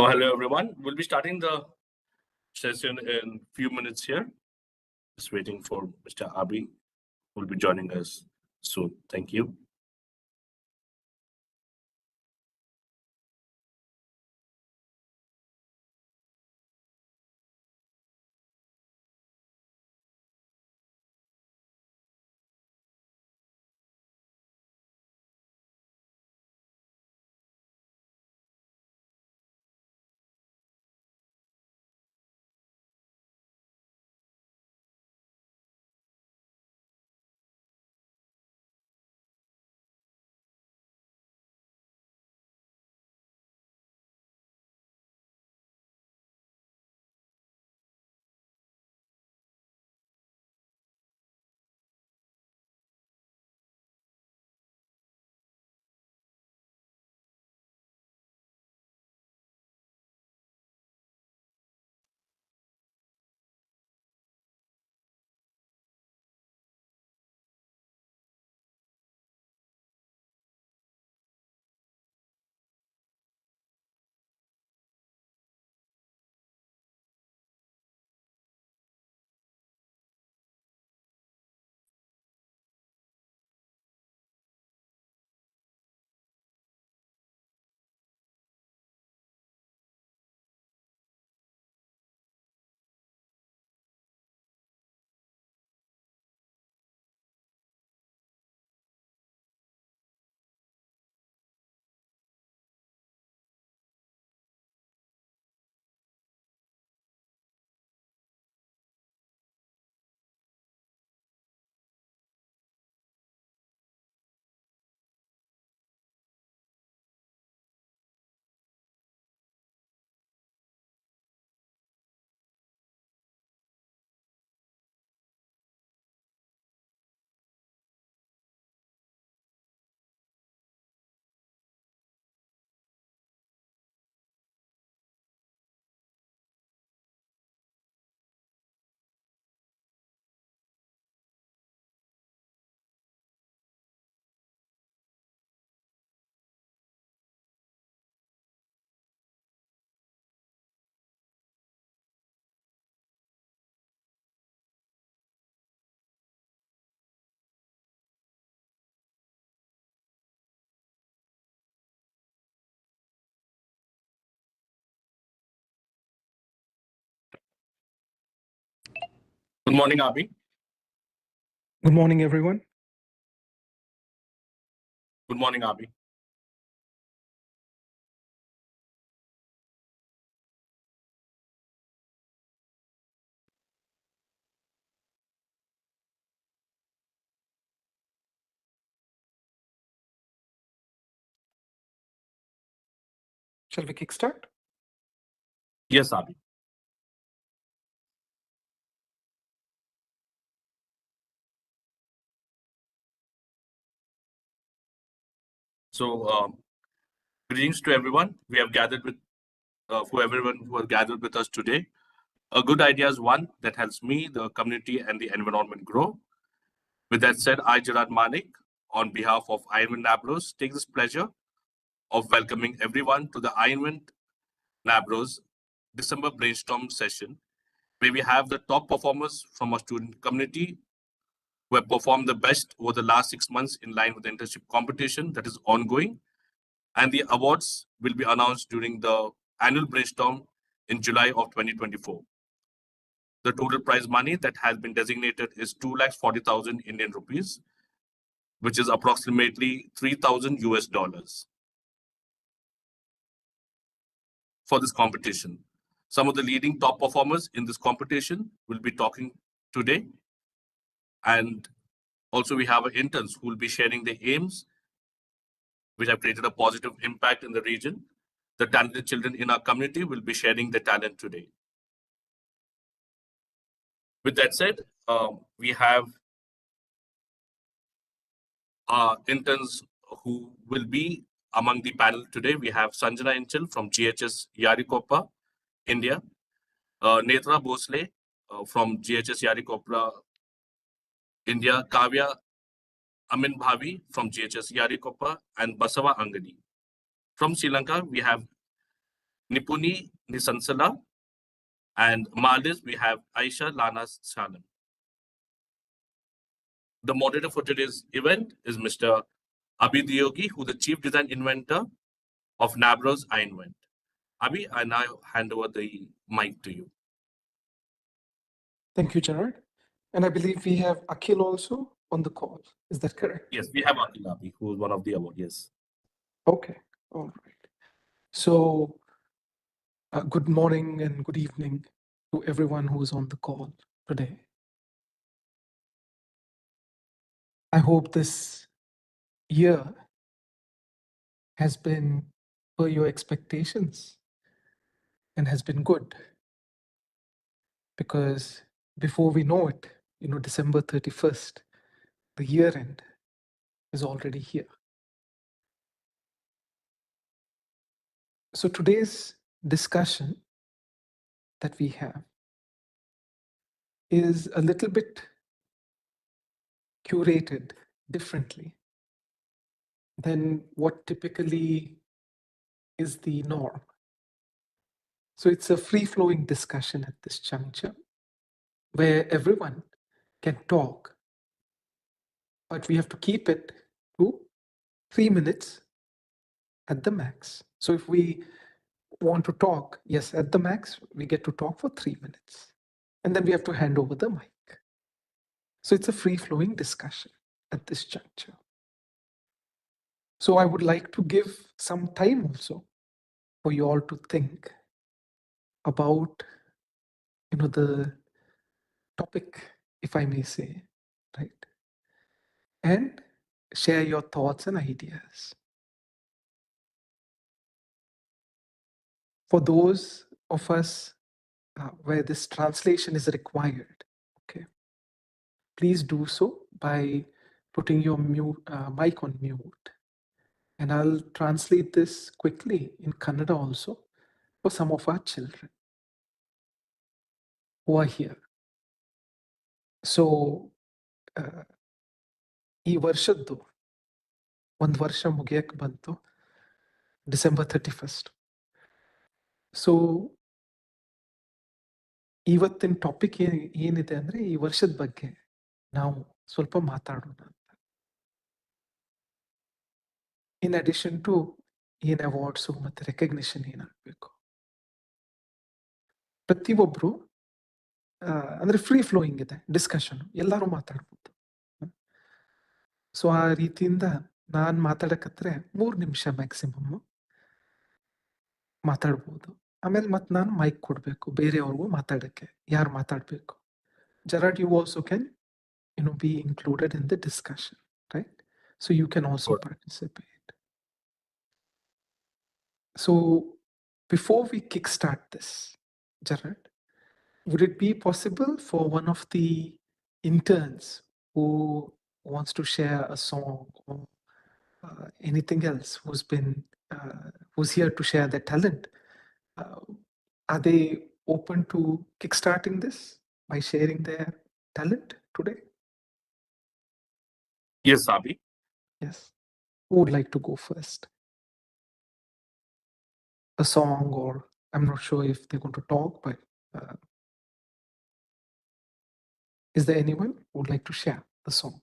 Oh, hello, everyone. We'll be starting the session in a few minutes here. Just waiting for Mr. Abi, who will be joining us soon. Thank you. Good morning, Abi. Good morning, everyone. Good morning, Abi. Shall we kickstart? Yes, Abi. So, greetings to everyone. We have gathered with for everyone who has gathered with us today. A good idea is one that helps me, the community, and the environment grow. With that said, I, Gerard Manik, on behalf of iINVENT Nabros, take this pleasure of welcoming everyone to the iINVENT Nabros December brainstorm session, where we have the top performers from our student community who have performed the best over the last 6 months in line with the internship competition that is ongoing. And the awards will be announced during the annual brainstorm in July of 2024. The total prize money that has been designated is 2,40,000 Indian rupees, which is approximately 3,000 US dollars for this competition. Some of the leading top performers in this competition will be talking today. And also we have interns who will be sharing their aims, which have created a positive impact in the region. The talented children in our community will be sharing their talent today. With that said, we have interns who will be among the panel today. We have Sanjana Inchal from GHS Yarikoppa, India, Netra Bhosle from GHS Yarikoppa, India, Kavya Amin Bhavi from GHS Yarikoppa, and Basava Angadi. From Sri Lanka, we have Nipuni Nisansala, and Malis, we have Aisha Lana Shanam. The moderator for today's event is Mr. Abhi Diyogi, who is the Chief Design Inventor of NABRO's iINVENT. Abhi, I now hand over the mic to you. Thank you, Gerard. And I believe we have Akhil also on the call. Is that correct? Yes, we have Akhil Abhi, who is one of the award. Yes. Okay. All right. So good morning and good evening to everyone who is on the call today. I hope this year has been per your expectations and has been good, because before we know it, December 31st, the year end is already here. So today's discussion that we have is a little bit curated differently than what typically is the norm. So it's a free-flowing discussion at this juncture where everyone can talk, but we have to keep it to 3 minutes at the max. So if we want to talk, yes, at the max, we get to talk for 3 minutes. And then we have to hand over the mic. So it's a free-flowing discussion at this juncture. So I would like to give some time also for you all to think about, the topic, if I may say, right? And share your thoughts and ideas. For those of us where this translation is required, okay, please do so by putting your mic on mute. And I'll translate this quickly in Kannada also for some of our children who are here. So, ಈ ವರ್ಷದ್ದು ಒಂದು ವರ್ಷ ಮುಗಿಯಕ್ಕೆ ಬಂತು December 31st. So ಇವತ್ತಿನ topic ಏನಿದೆ ಅಂದರೆ ಈ ವರ್ಷದ ಬಗ್ಗೆ ನಾವು ಸ್ವಲ್ಪ ಮಾತಾಡೋಣ ಅಂತ. ಇನ್ ಅಡಿಷನ್ ಟು ಏನು ಅವಾರ್ಡ್ಸು ಮತ್ತು ರೆಕಗ್ನಿಷನ್ ಏನಾಗಬೇಕು, ಪ್ರತಿಯೊಬ್ಬರು ಅಂದರೆ ಫ್ರೀ ಫ್ಲೋಯಿಂಗ್ ಇದೆ ಡಿಸ್ಕಷನ್, ಎಲ್ಲರೂ ಮಾತಾಡ್ಬೋದು. ಸೊ ಆ ರೀತಿಯಿಂದ ನಾನು ಮಾತಾಡಕತ್ರೆ 3 ನಿಮಿಷ ಮ್ಯಾಕ್ಸಿಮಮ್ ಮಾತಾಡ್ಬೋದು. ಆಮೇಲೆ ಮತ್ತೆ ನಾನು ಮೈಕ್ ಕೊಡಬೇಕು ಬೇರೆಯವ್ರಿಗೂ ಮಾತಾಡೋಕ್ಕೆ, ಯಾರು ಮಾತಾಡಬೇಕು. Gerard, you also can be included in the discussion, right? So you can also participate. So before we kickstart this, Gerard, would it be possible for one of the interns who wants to share a song or anything else, who's here to share their talent, are they open to kickstarting this by sharing their talent today? Yes, Abhi. Yes. Who would like to go first? A song, or I'm not sure if they're going to talk, but is there anyone who would like to share the song?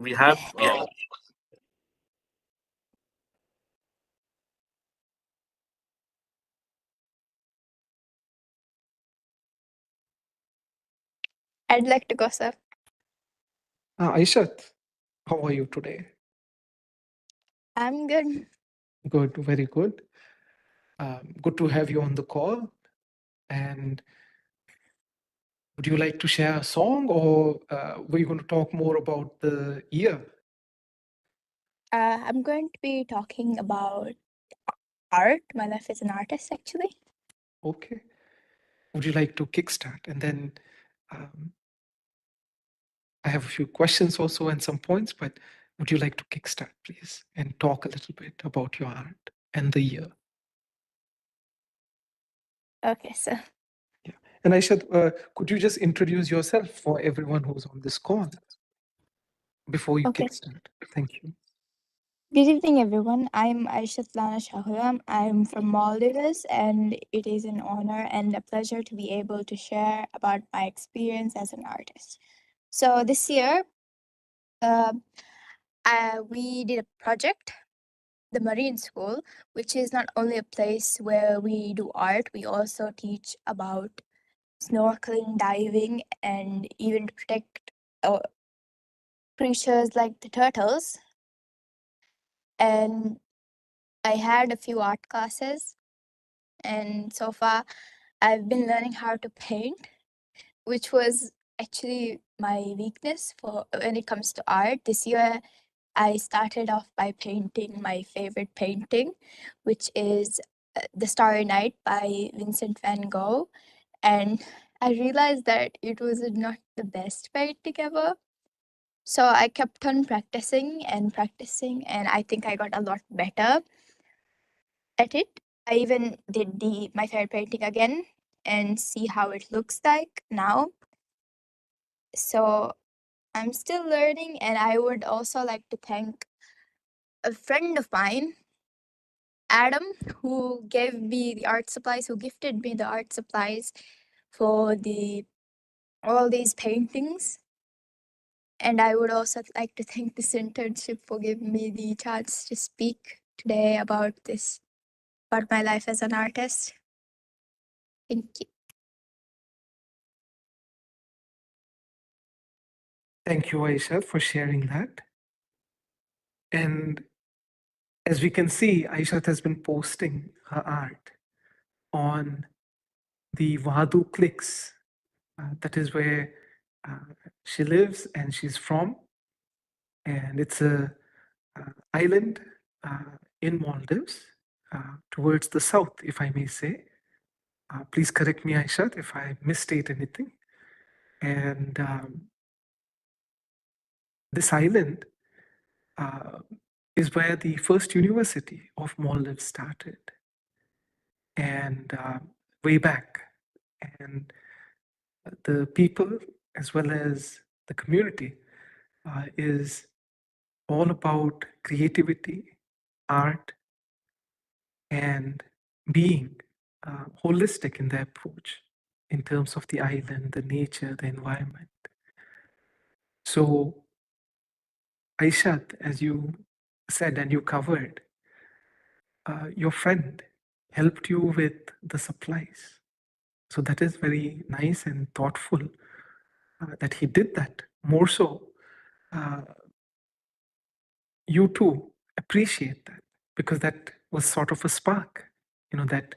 We have I'd like to go, sir. Aishat, how are you today? I'm good. Good, very good. Good to have you on the call. And would you like to share a song, or were you going to talk more about the year? I'm going to be talking about art. My life as an artist, actually. Okay. Would you like to kickstart? And then I have a few questions also and some points, but would you like to kickstart, please, and talk a little bit about your art and the year? Okay, sir. Yeah. And Aishat, could you just introduce yourself for everyone who's on this call? before you Okay. kickstart. Thank you. Good evening, everyone. I'm Aisha Shahuram. I'm from Maldives, and it is an honor and a pleasure to be able to share about my experience as an artist. So this year, uh, we did a project, the Marine School, which is not only a place where we do art, we also teach about snorkeling, diving, and even to protect creatures like the turtles. And I had a few art classes, and so far I've been learning how to paint, which was actually my weakness for when it comes to art. This year I started off by painting my favorite painting, which is The Starry Night by Vincent van Gogh. And I realized that it was not the best painting ever. So I kept on practicing, and I think I got a lot better at it. I even did my favorite painting again and see how it looks like now. So I'm still learning, and I would also like to thank a friend of mine, Adam, who gave me the art supplies, who gifted me the art supplies for all these paintings. And I would also like to thank this internship for giving me the chance to speak today about my life as an artist. Thank you. Thank you, Aisha, for sharing that. And as we can see, Aisha has been posting her art on the Vadu Clicks. That is where she lives and she's from. And it's a island in Maldives towards the south, if I may say. Please correct me, Aisha, if I misstate anything. And this island is where the first university of Maldives started. And way back. And the people, as well as the community, is all about creativity, art, and being holistic in their approach in terms of the island, the nature, the environment. So, Aishat, as you said and you covered, your friend helped you with the supplies. So that is very nice and thoughtful that he did that. More so, uh, you too appreciate that because that was sort of a spark, that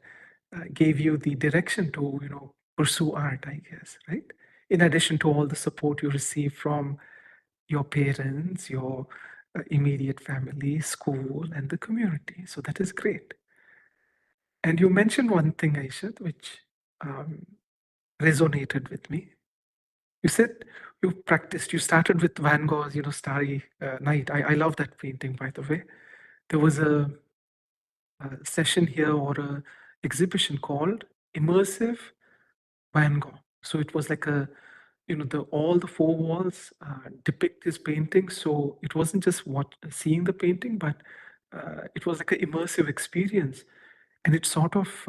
gave you the direction to, pursue art, I guess, right? In addition to all the support you receive from your parents, your immediate family, school, and the community. So that is great. And you mentioned one thing, Aishat, which resonated with me. You said you started with Van Gogh's, Starry Night. I love that painting, by the way. There was a session here or a exhibition called Immersive Van Gogh. So it was like all the four walls depict his painting. So it wasn't just seeing the painting, but it was like an immersive experience. And it sort of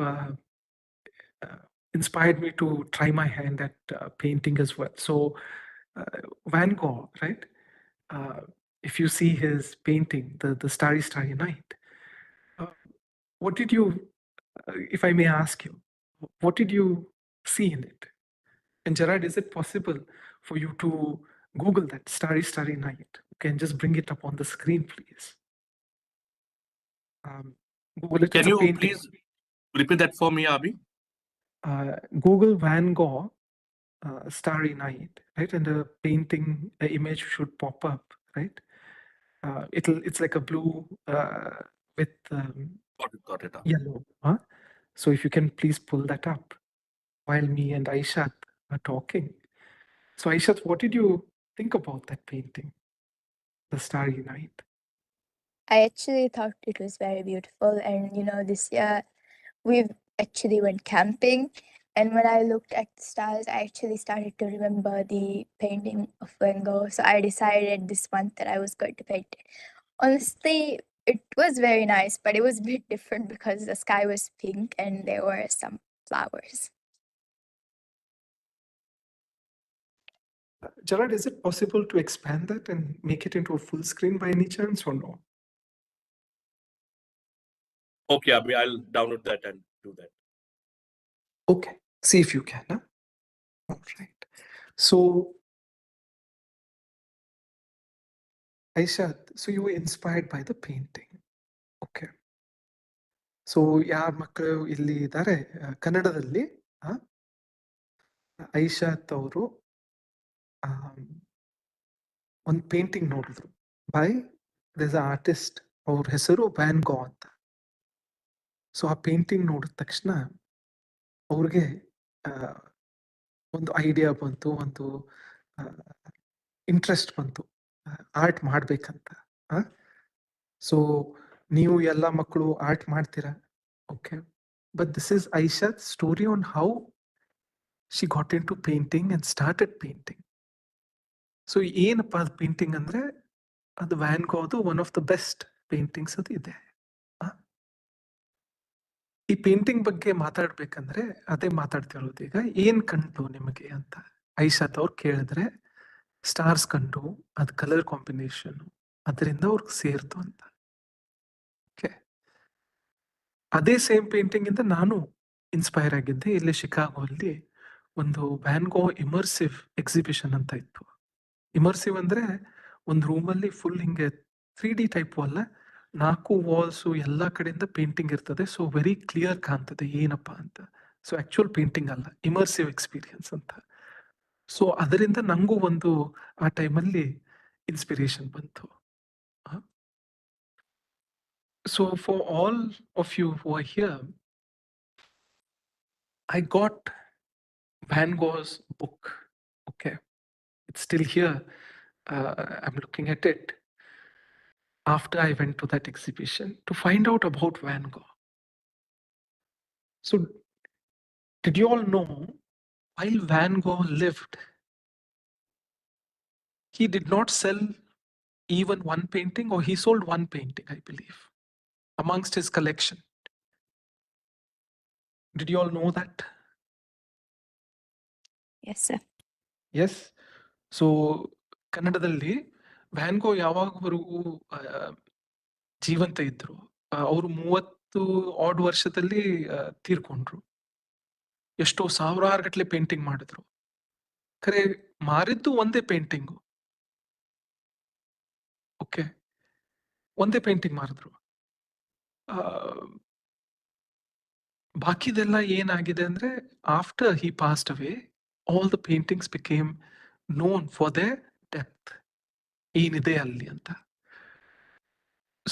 inspired me to try my hand at painting as well. So Van Gogh, right? If you see his painting, the Starry Starry Night, what did you, if I may ask you, what did you see in it? And Gerard, is it possible for you to Google that Starry Starry Night? Okay, and just bring it up on the screen, please. Google it. Can It's a you painting. please repeat that for me, Abhi? Google Van Gogh Starry Night, right? And a painting, image should pop up, right? It's like a blue with Got it. yellow. Huh? So if you can please pull that up while me and Aishat are talking. So Aishat, what did you think about that painting, The Starry Night? I actually thought it was very beautiful, and this year we've actually went camping, And when I looked at the stars, I actually started to remember the painting of Van Gogh. So I decided this month that I was going to paint it. Honestly, it was very nice, but it was a bit different because the sky was pink and there were some flowers. Gerard, is it possible to expand that and make it into a full screen by any chance or no? Okay, Abhi, I'll download that and do that. Okay, see if you can. Huh? All right. So, Aisha, so you were inspired by the painting. Okay. So ಯಾರ ಮಕ್ಕಳು ಇಲ್ಲಿ ಇದ್ದಾರೆ ಕನ್ನಡದಲ್ಲಿ ಐಶಾತ್ ಅವರು ಒಂದು painting ನೋಡಿದ್ರು by this artist ಅವ್ರ ಹೆಸರು ವ್ಯಾನ್ ಗೋ ಅಂತ. ಸೊ ಆ ಪೇಂಟಿಂಗ್ ನೋಡಿದ ತಕ್ಷಣ ಅವ್ರಿಗೆ ಒಂದು ಐಡಿಯಾ ಬಂತು, ಒಂದು ಇಂಟ್ರೆಸ್ಟ್ ಬಂತು ಆರ್ಟ್ ಮಾಡ್ಬೇಕಂತ. ಸೊ ನೀವು ಎಲ್ಲ ಮಕ್ಕಳು ಆರ್ಟ್ ಮಾಡ್ತೀರಾ? ಓಕೆ, ಬಟ್ ದಿಸ್ ಇಸ್ ಐಶಾತ್ story on how she got into painting and started painting. So ಏನಪ್ಪ ಅದು ಪೇಂಟಿಂಗ್ ಅಂದ್ರೆ ಅದು ವ್ಯಾನ್ ಗೋದು one of the best paintings ಅದು ಇದೆ. ಈ ಪೇಂಟಿಂಗ್ ಬಗ್ಗೆ ಮಾತಾಡ್ಬೇಕಂದ್ರೆ ಅದೇ ಮಾತಾಡ್ತಿರೋದು. ಈಗ ಏನ್ ಕಂಡು ನಿಮಗೆ ಅಂತ ಐಶಾತ್ ಅವ್ರು ಕೇಳಿದ್ರೆ ಸ್ಟಾರ್ಸ್ ಕಂಡು, ಅದು ಕಲರ್ ಕಾಂಬಿನೇಷನ್, ಅದರಿಂದ ಅವ್ರಿಗೆ ಸೇರ್ತು ಅಂತ. ಓಕೆ, ಅದೇ ಸೇಮ್ ಪೇಂಟಿಂಗ್ ಇಂದ ನಾನು ಇನ್ಸ್ಪೈರ್ ಆಗಿದ್ದೆ. ಇಲ್ಲಿ ಶಿಕಾಗೋ ಅಲ್ಲಿ ಒಂದು ವ್ಯಾನ್ ಗೋ ಇಮರ್ಸಿವ್ ಎಕ್ಸಿಬಿಷನ್ ಅಂತ ಇತ್ತು. ಇಮರ್ಸಿವ್ ಅಂದ್ರೆ ಒಂದು ರೂಮಲ್ಲಿ ಫುಲ್ ಹಿಂಗೆ 3D ಟೈಪ್ ಅಲ್ಲ, 4 ವಾಲ್ಸು ಎಲ್ಲ ಕಡೆಯಿಂದ ಪೇಂಟಿಂಗ್ ಇರ್ತದೆ. ಸೊ ವೆರಿ ಕ್ಲಿಯರ್ ಕಾಣ್ತದೆ ಏನಪ್ಪಾ ಅಂತ. ಸೊ ಆಕ್ಚುಯಲ್ ಪೇಂಟಿಂಗ್ ಅಲ್ಲ, ಇಮರ್ಸಿವ್ ಎಕ್ಸ್ಪೀರಿಯನ್ಸ್ ಅಂತ. ಸೊ ಅದರಿಂದ ನಂಗೂ ಒಂದು ಆ ಟೈಮಲ್ಲಿ ಇನ್ಸ್ಪಿರೇಷನ್ ಬಂತು. So for all of you who are here, I got Van Gogh's book. Okay, it's still here. I'm looking at it after I went to that exhibition to find out about Van Gogh. So, did you all know, while Van Gogh lived, he did not sell even one painting, or he sold one painting, I believe, amongst his collection. Did you all know that? Yes, sir. Yes. So, ಕನ್ನಡದಲ್ಲಿ van ಗೋ ಯಾವಾಗವರೆಗೂ ಜೀವಂತ ಇದ್ರು, ಅವರು 30 add ವರ್ಷದಲ್ಲಿ ತೀರ್ಕೊಂಡ್ರು. ಎಷ್ಟೋ ಸಾವಿರಾರು ಗಟ್ಟಲೆ painting ಮಾಡಿದ್ರು. ಖರೆ ಮಾರಿದ್ದು ಒಂದೇ ಪೇಂಟಿಂಗು. ಓಕೆ, ಒಂದೇ ಪೇಂಟಿಂಗ್ ಮಾರಿದ್ರು. ಬಾಕಿದೆಲ್ಲ ಏನಾಗಿದೆ ಅಂದ್ರೆ, after he passed away, all the paintings became known for there depth, ಏನಿದೆ ಅಲ್ಲಿ ಅಂತ.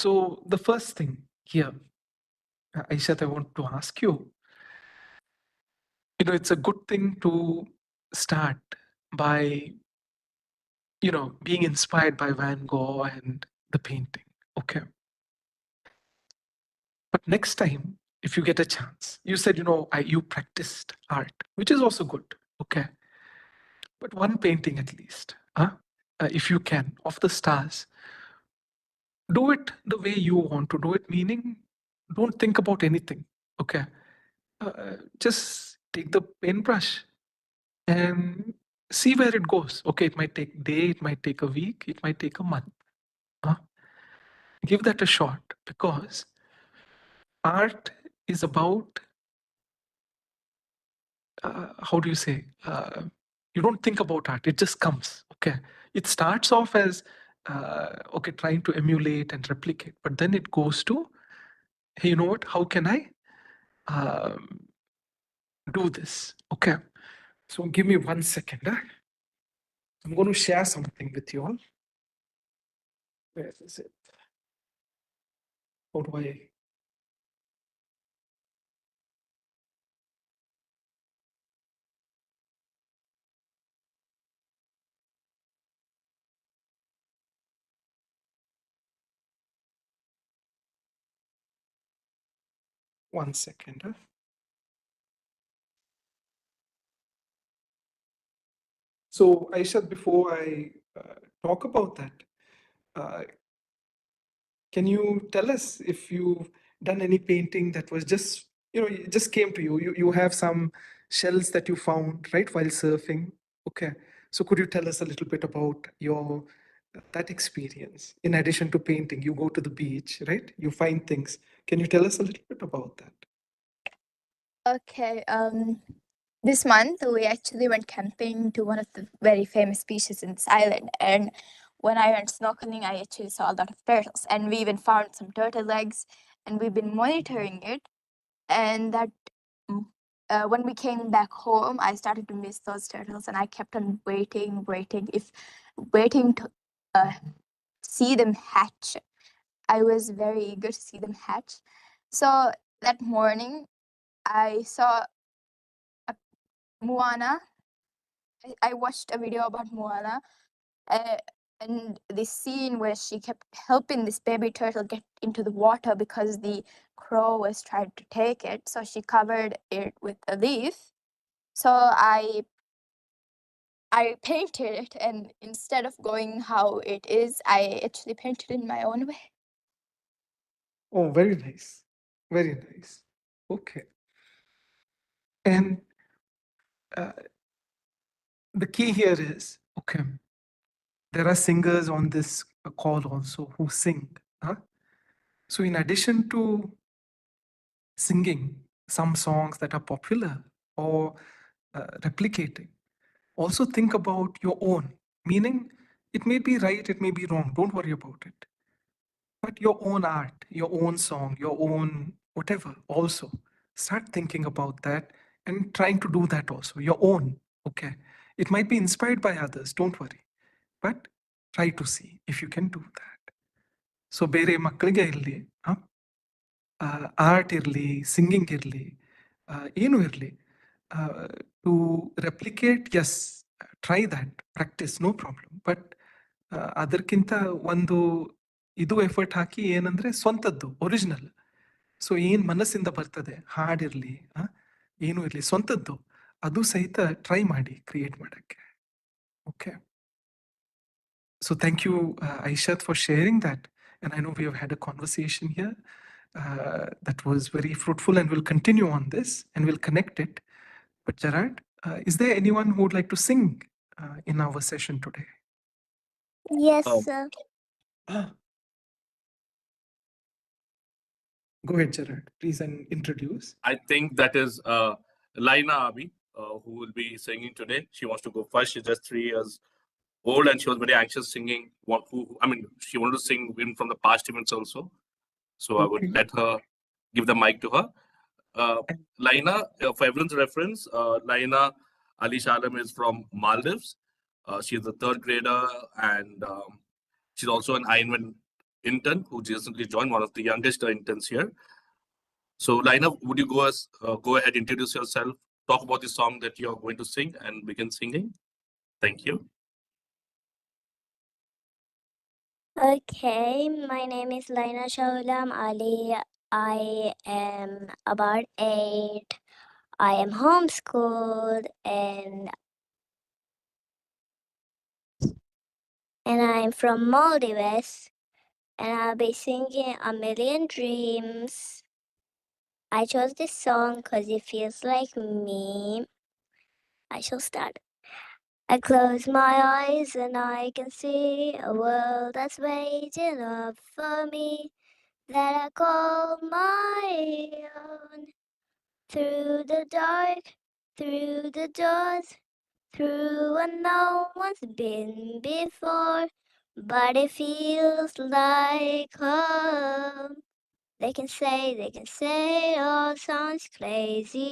So the first thing here, Aishat, I want to ask you, it's a good thing to start by, being inspired by Van Gogh and the painting. Okay. But next time, if you get a chance, you said, you practiced art, which is also good. Okay. But one painting at least, if you can, of the stars, do it the way you want to do it, meaning don't think about anything. Okay. Just take the paintbrush and see where it goes. Okay, it might take a day, it might take a week, it might take a month. Give that a shot, because art is about, how do you say, you don't think about art, it just comes. Okay, it starts off as okay, trying to emulate and replicate, but then it goes to, hey, you know what, how can I do this? Okay, so give me 1 second. I'm going to share something with you all. Where is it? How do I? One second. So Aisha, before I talk about that, can you tell us if you've done any painting that was just, it just came to you? You have some shells that you found, right, while surfing. Okay. So could you tell us a little bit about your that experience? In addition to painting, you go to the beach, right? You find things. Can you tell us a little bit about that? Okay. This month we actually went camping to one of the very famous beaches in this island, and when I went snorkeling, I actually saw a lot of turtles, and we even found some turtle eggs, and we've been monitoring it. And that when we came back home, I started to miss those turtles, and I kept on waiting to see them hatch. I was very eager to see them hatch. So that morning, I saw Moana. I watched a video about Moana, and this scene where she kept helping this baby turtle get into the water because the crow was trying to take it. So she covered it with a leaf. So I painted it, and instead of going how it is, I actually painted in my own way. Oh, very nice. Very nice. Okay. And the key here is, okay, there are singers on this call also who sing. Huh? So in addition to singing some songs that are popular or replicating, also think about your own, meaning it may be right, it may be wrong, don't worry about it. But your own art, your own song, your own whatever, also start thinking about that and trying to do that also, your own. Okay. It might be inspired by others, don't worry. But try to see if you can do that. So ಬೇರೆ ಮಕ್ಕಳಿಗೆ ಇರಲಿ, art ಇರಲಿ, singing ಇರಲಿ, ಏನೂ ಇರಲಿ, to replicate, yes, try that, practice, no problem. But ಅದಕ್ಕಿಂತ ಒಂದು ಇದು ಎಫರ್ಟ್ ಹಾಕಿ ಏನಂದ್ರೆ ಸ್ವಂತದ್ದು, ಒರಿಜಿನಲ್. ಸೊ ಏನು ಮನಸ್ಸಿಂದ ಬರ್ತದೆ, ಹಾಡಿರಲಿ, ಏನೂ ಇರಲಿ, ಸ್ವಂತದ್ದು, ಅದು ಸಹಿತ ಟ್ರೈ ಮಾಡಿ ಕ್ರಿಯೇಟ್ ಮಾಡೋಕ್ಕೆ. Okay. So thank you, Aishat, for sharing that. And I know we have had a conversation here that was very fruitful, and we'll continue on this and we'll connect it. But Gerard, is there anyone who would like to sing in our session today? Yes, sir. Go ahead, Gerard, please, and introduce. I think that is Laina Abi, who will be singing today. She wants to go first. She's just 3 years old, and she was very anxious singing. She wanted to sing in from the past events also. So I would let her give the mic to her. Laina, for everyone's reference, Laina Ali Shalem is from Maldives. She's a 3rd grader, and she's also an iINVENT intern who recently joined, one of the youngest interns here. So Laina, would you go ahead, introduce yourself, talk about the song that you're going to sing, and begin singing? Thank you. Okay, my name is Laina Shaulam Ali. I am about 8. I am homeschooled and I'm from Maldives, and I'll be singing A Million Dreams. I chose this song because it feels like me. I shall start. I close my eyes and I can see a world that's waiting up for me, that I call my own. Through the dark, through the doors, through where no one's been before, but it feels like home. They can say, oh, sounds crazy.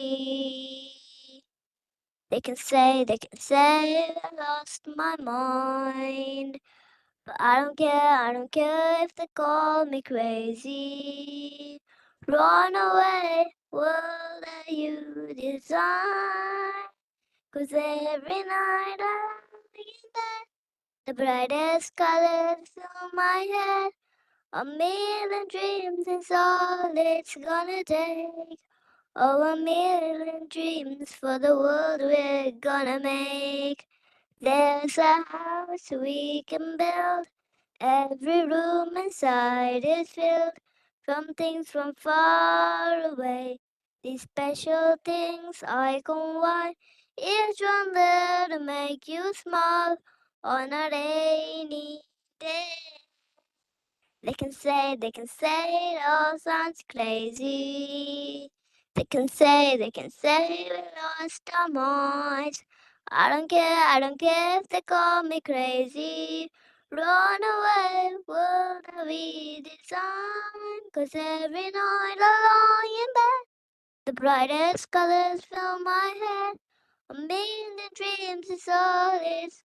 They can say, I lost my mind. But I don't care if they call me crazy. Run away, world that you design. 'Cause every night I'm thinking that the brightest colors on my head. A million dreams is all it's gonna take. Oh, a million dreams for the world we're gonna make. There's a house we can build. Every room inside is filled from things from far away. These special things I can buy, each one there to make you smile on a rainy day. They can say it all sounds crazy. They can say we lost our minds. I don't care if they call me crazy. Run away, world that we design. 'Cause every night alone in bed, the brightest colors fill my head. A million dreams is all it's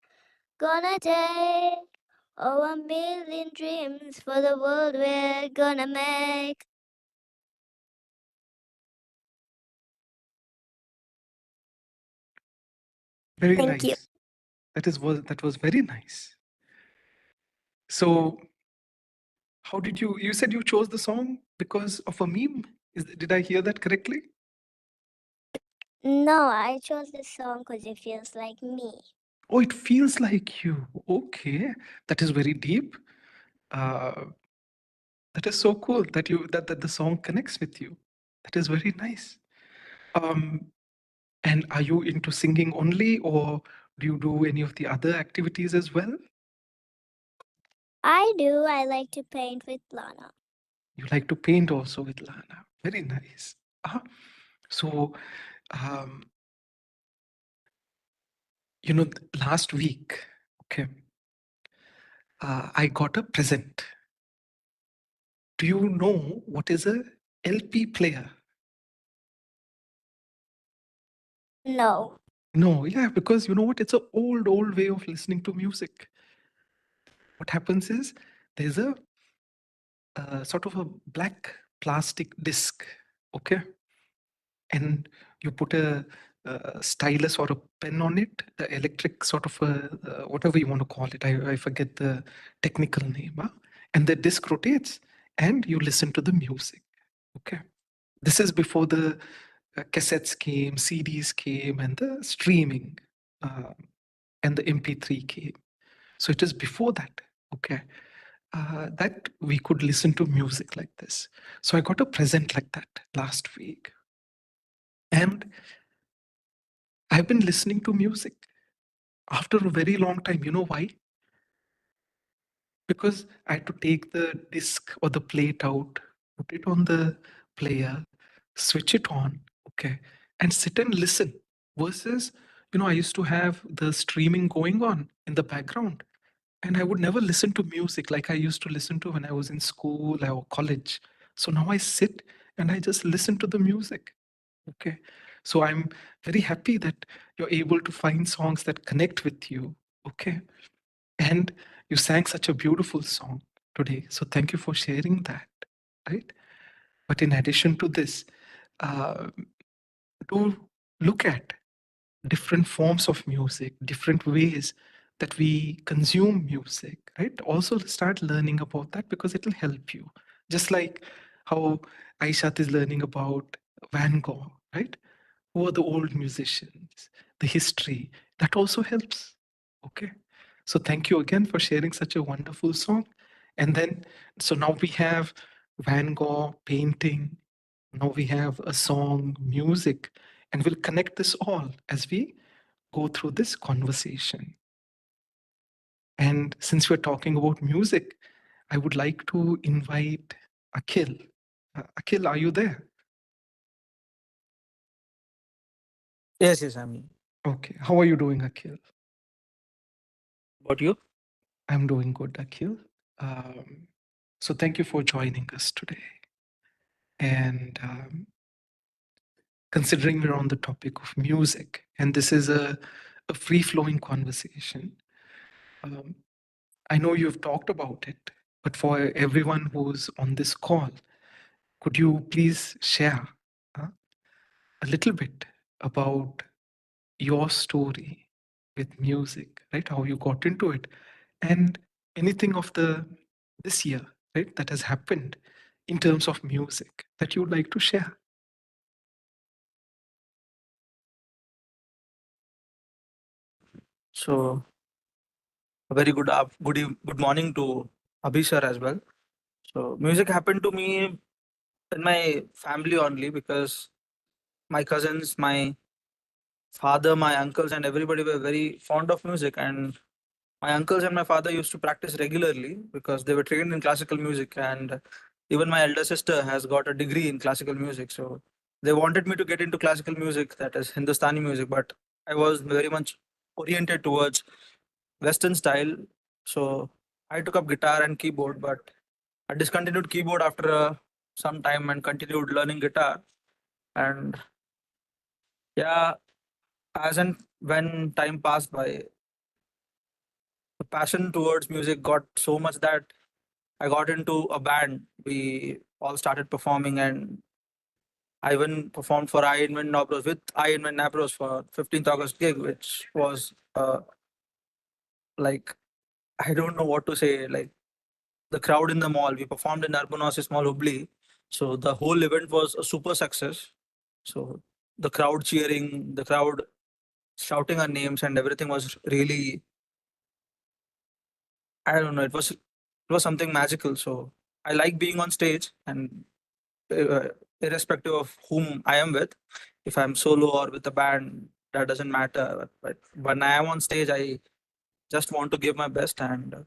gonna take. Oh, a million dreams for the world we're gonna make. Very Thank you. nice. That was very nice. So how did you said you chose the song because of a meme? Did I hear that correctly? No, I chose this song because it feels like me. Oh, it feels like you. Okay, that is very deep. Uh, that is so cool that that the song connects with you. That is very nice. And are you into singing only, or do you do any of the other activities as well? I do. I like to paint with Lana. You like to paint also with Lana. Very nice. So, um, last week, okay, I got a present. Do you know what is a LP player? No. No, yeah, because you know what? It's an old way of listening to music. What happens is there's a sort of a black plastic disc, okay? And you put a stylus or a pen on it, the electric sort of whatever you want to call it. I forget the technical name. And the disc rotates and you listen to the music, okay? This is before the cassettes came, CDs came, and the streaming and the MP3 came. So it is before that, okay, that we could listen to music like this. So I got a present like that last week. And I've been listening to music after a very long time. You know why? Because I had to take the disc or the plate out, put it on the player, switch it on, okay, and sit and listen. Versus, I used to have the streaming going on in the background, and I would never listen to music like I used to listen to when I was in school or college. So now I sit and I just listen to the music. Okay. So I'm very happy that you're able to find songs that connect with you. Okay. And you sang such a beautiful song today. So thank you for sharing that. Right. But in addition to this, uh, to look at different forms of music, different ways that we consume music, right? Also start learning about that because it'll help you. Just like how Aishat is learning about Van Gogh, right? Who are the old musicians, the history, that also helps. Okay. So thank you again for sharing such a wonderful song. And then, so now we have Van Gogh painting, now we have a song, music, and we'll connect this all as we go through this conversation. And since we're talking about music, I would like to invite Akhil. Akhil, are you there? Yes, I'm. Okay. How are you doing, Akhil? About you? I'm doing good, Akhil. So thank you for joining us today. And considering we're on the topic of music, and this is a free-flowing conversation, I know you've talked about it, but for everyone who's on this call, could you please share a little bit about your story with music, right? How you got into it, and anything of this year, right, that has happened in terms of music that you would like to share. So a very good morning to Abhi sir as well. So music happened to me in my family only because my cousins, my father, my uncles, and everybody were very fond of music. And my uncles and my father used to practice regularly because they were trained in classical music. And even my elder sister has got a degree in classical music. So they wanted me to get into classical music, that is Hindustani music, but I was very much oriented towards Western style. So I took up guitar and keyboard, but I discontinued keyboard after some time and continued learning guitar. And yeah, as and when time passed by, the passion towards music got so much that I got into a band. We all started performing, and I even performed for iINVENT Nabros with iINVENT Nabros for 15th August gig, which was like, I don't know what to say. Like, the crowd in the mall. We performed in Urban Oasis Mall, Hubli. So the whole event was a super success. So the crowd cheering, the crowd shouting our names, and everything was really, I don't know. It was something magical. So I like being on stage, and uh, irrespective of whom I am with, if I'm solo or with a band, that doesn't matter. But when I am on stage, I just want to give my best. And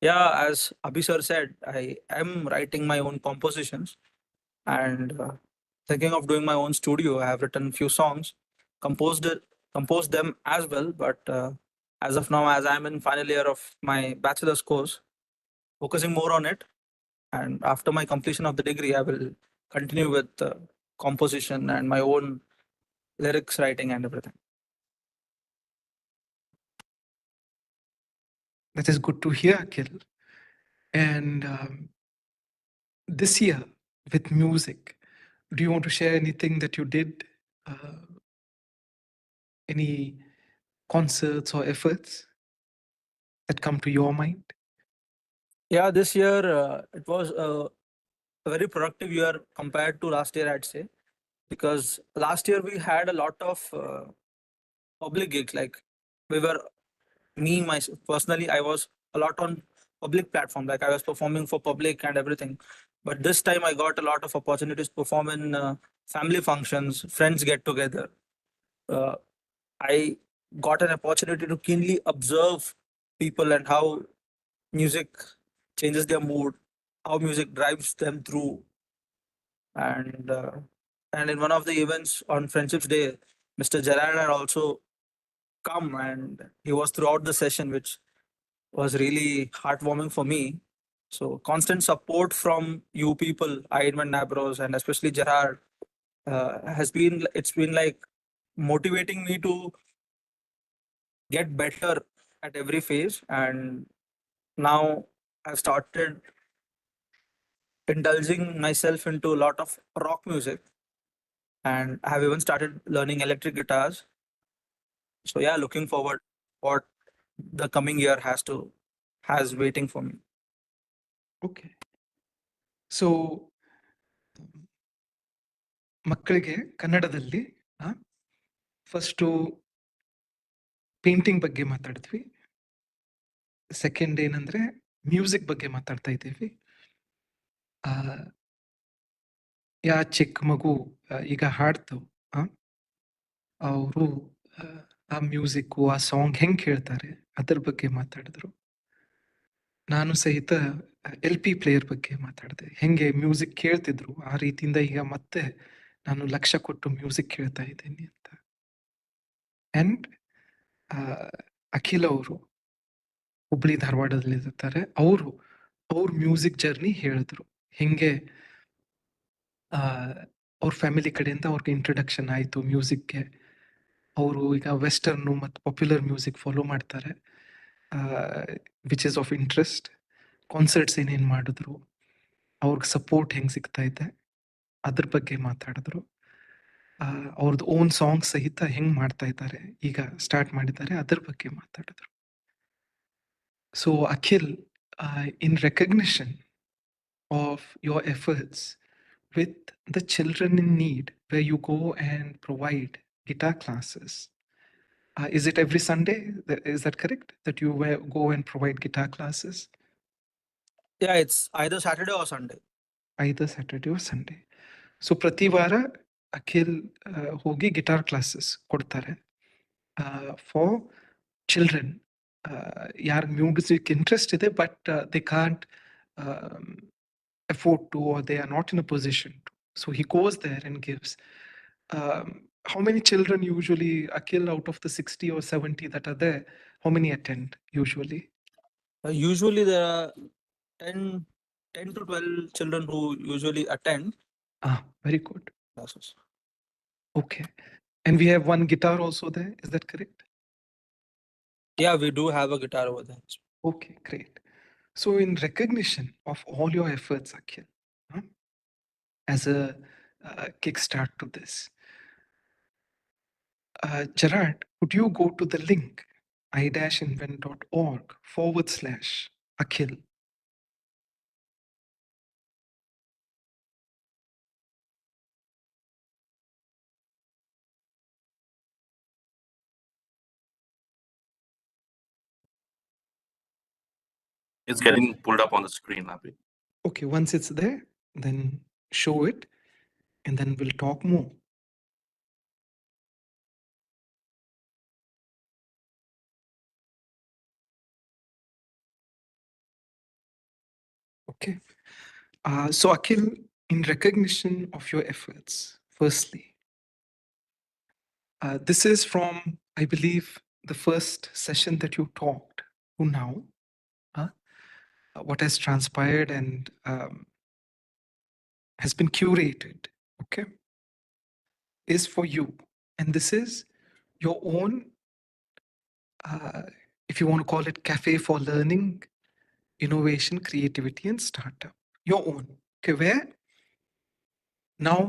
yeah, as Abhi sir said, I am writing my own compositions and thinking of doing my own studio. I have written few songs, composed it, composed them as well. But as of now, as I'm in final year of my bachelor's course, focusing more on it. And after my completion of the degree, I will continue with composition and my own lyrics writing and everything. That is good to hear, Akhil. And this year with music, do you want to share anything that you did? Any concerts or efforts that come to your mind? Yeah, this year it was a very productive year compared to last year, I'd say, because last year we had a lot of public gigs. Like, we were, me myself personally, I was a lot on public platform. Like, I was performing for public and everything. But this time I got a lot of opportunities to perform in family functions, friends get together. Uh, I got an opportunity to keenly observe people and how music changes their mood, how music drives them through. And in one of the events on Friendship's Day, Mr. Gerard had also come, and he was throughout the session, which was really heartwarming for me. So constant support from you people, iINVENT Nabros, and especially Gerard, it's been like motivating me to get better at every phase. And now I've started indulging myself into a lot of rock music, and I have even started learning electric guitars. So yeah, looking forward what the coming year has waiting for me. Okay. So ಮಕ್ಕಳಿಗೆ ಕನ್ನಡದಲ್ಲಿ first painting ಬಗ್ಗೆ ಮಾತಾಡಿದ್ವಿ. Second ಏನಂದ್ರೆ music ಬಗ್ಗೆ ಮಾತಾಡ್ತಾ ಇದ್ದೀವಿ. ಯಾ ಚಿಕ್ಕ ಮಗು ಈಗ ಹಾಡ್ತು, ಅವರು ಆ ಮ್ಯೂಸಿಕ್ಕು, ಆ ಸಾಂಗ್ ಹೆಂಗೆ ಕೇಳ್ತಾರೆ ಅದ್ರ ಬಗ್ಗೆ ಮಾತಾಡಿದ್ರು. ನಾನು ಸಹಿತ LP ಪ್ಲೇಯರ್ ಬಗ್ಗೆ ಮಾತಾಡಿದೆ. ಹೆಂಗೆ ಮ್ಯೂಸಿಕ್ ಕೇಳ್ತಿದ್ರು ಆ ರೀತಿಯಿಂದ ಈಗ ಮತ್ತೆ ನಾನು ಲಕ್ಷ್ಯ ಕೊಟ್ಟು ಮ್ಯೂಸಿಕ್ ಕೇಳ್ತಾ ಇದ್ದೀನಿ ಅಂತ. ಆ್ಯಂಡ್ ಅಖಿಲ್ ಅವರು ಹುಬ್ಳಿ ಧಾರವಾಡದಲ್ಲಿ ಇರ್ತಾರೆ. ಅವ್ರ ಮ್ಯೂಸಿಕ್ ಜರ್ನಿ ಹೇಳಿದ್ರು. ಹೆಂಗೆ ಅವ್ರ ಫ್ಯಾಮಿಲಿ ಕಡೆಯಿಂದ ಅವ್ರಿಗೆ ಇಂಟ್ರೊಡಕ್ಷನ್ ಆಯಿತು ಮ್ಯೂಸಿಕ್ಗೆ. ಅವರು ಈಗ ವೆಸ್ಟರ್ನು ಮತ್ತು ಪಾಪ್ಯುಲರ್ ಮ್ಯೂಸಿಕ್ ಫಾಲೋ ಮಾಡ್ತಾರೆ, which is of interest. Concerts ಏನೇನು ಮಾಡಿದ್ರು, ಅವ್ರಿಗೆ ಸಪೋರ್ಟ್ ಹೆಂಗೆ ಸಿಗ್ತಾ ಇದೆ ಅದ್ರ ಬಗ್ಗೆ ಮಾತಾಡಿದ್ರು. ಅವ್ರದ್ದು ಓನ್ ಸಾಂಗ್ ಸಹಿತ ಹೆಂಗೆ ಮಾಡ್ತಾ ಇದ್ದಾರೆ, ಈಗ ಸ್ಟಾರ್ಟ್ ಮಾಡಿದ್ದಾರೆ, ಅದ್ರ ಬಗ್ಗೆ ಮಾತಾಡಿದ್ರು. So Akhil, in recognition of your efforts with the children in need, where you go and provide guitar classes, Is it every Sunday? Is that correct? That you go and provide guitar classes? Yeah, it's either Saturday or Sunday. Either Saturday or Sunday. So ಪ್ರತಿ ವಾರ ಅಖಿಲ್ ಹೋಗಿ guitar classes ಕೊಡ್ತಾರೆ for children ಯಾರು music interest ಇದೆ but they can't afford to, or they are not in a position to. So he goes there and gives. How many children usually, Akhil, out of the 60 or 70 that are there, how many attend usually? Usually there are 10 to 12 children who usually attend Very good. classes. Okay. And we have one guitar also there. Is that correct? Yeah, we do have a guitar over there. Okay, great. So in recognition of all your efforts, Akhil, as a kickstart to this, Gerard, could you go to the link i-invent.org/Akhil? It's getting pulled up on the screen, Abhi. Okay, once it's there, then show it, and then we'll talk more. Okay. So Akhil, in recognition of your efforts, firstly, this is from, I believe, the first session that you talked to now. What has transpired and has been curated, okay, is for you. And this is your own, if you want to call it cafe for learning, innovation, creativity, and startup. Your own. Okay, where now,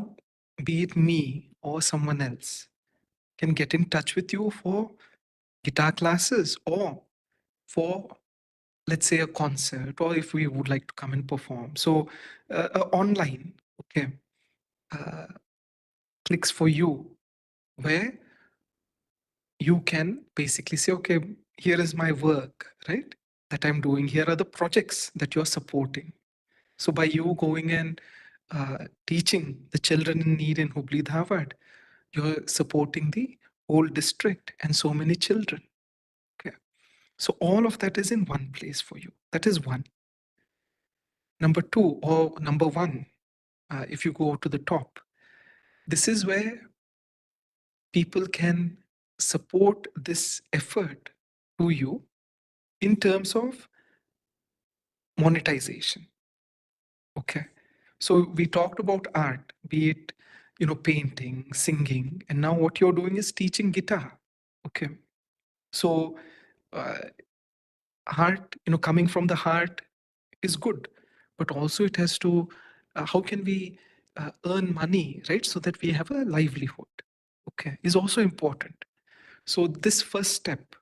be it me or someone else, can get in touch with you for guitar classes or for, let's say, a concert, or if we would like to come and perform. So online, okay, clicks for you, where you can basically say, okay, here is my work, right, that I'm doing. Here are the projects that you're supporting. So by you going and teaching the children in need in Hubli Dharwad, you're supporting the whole district and so many children. Okay. So all of that is in one place for you. That is one. Number two, or number one, if you go to the top, this is where people can support this effort to you in terms of monetization. Okay. So we talked about art, be it, painting, singing, and now what you're doing is teaching guitar. Okay. So heart, coming from the heart is good, but also it has to, how can we earn money, right? So that we have a livelihood, okay, is also important. So this first step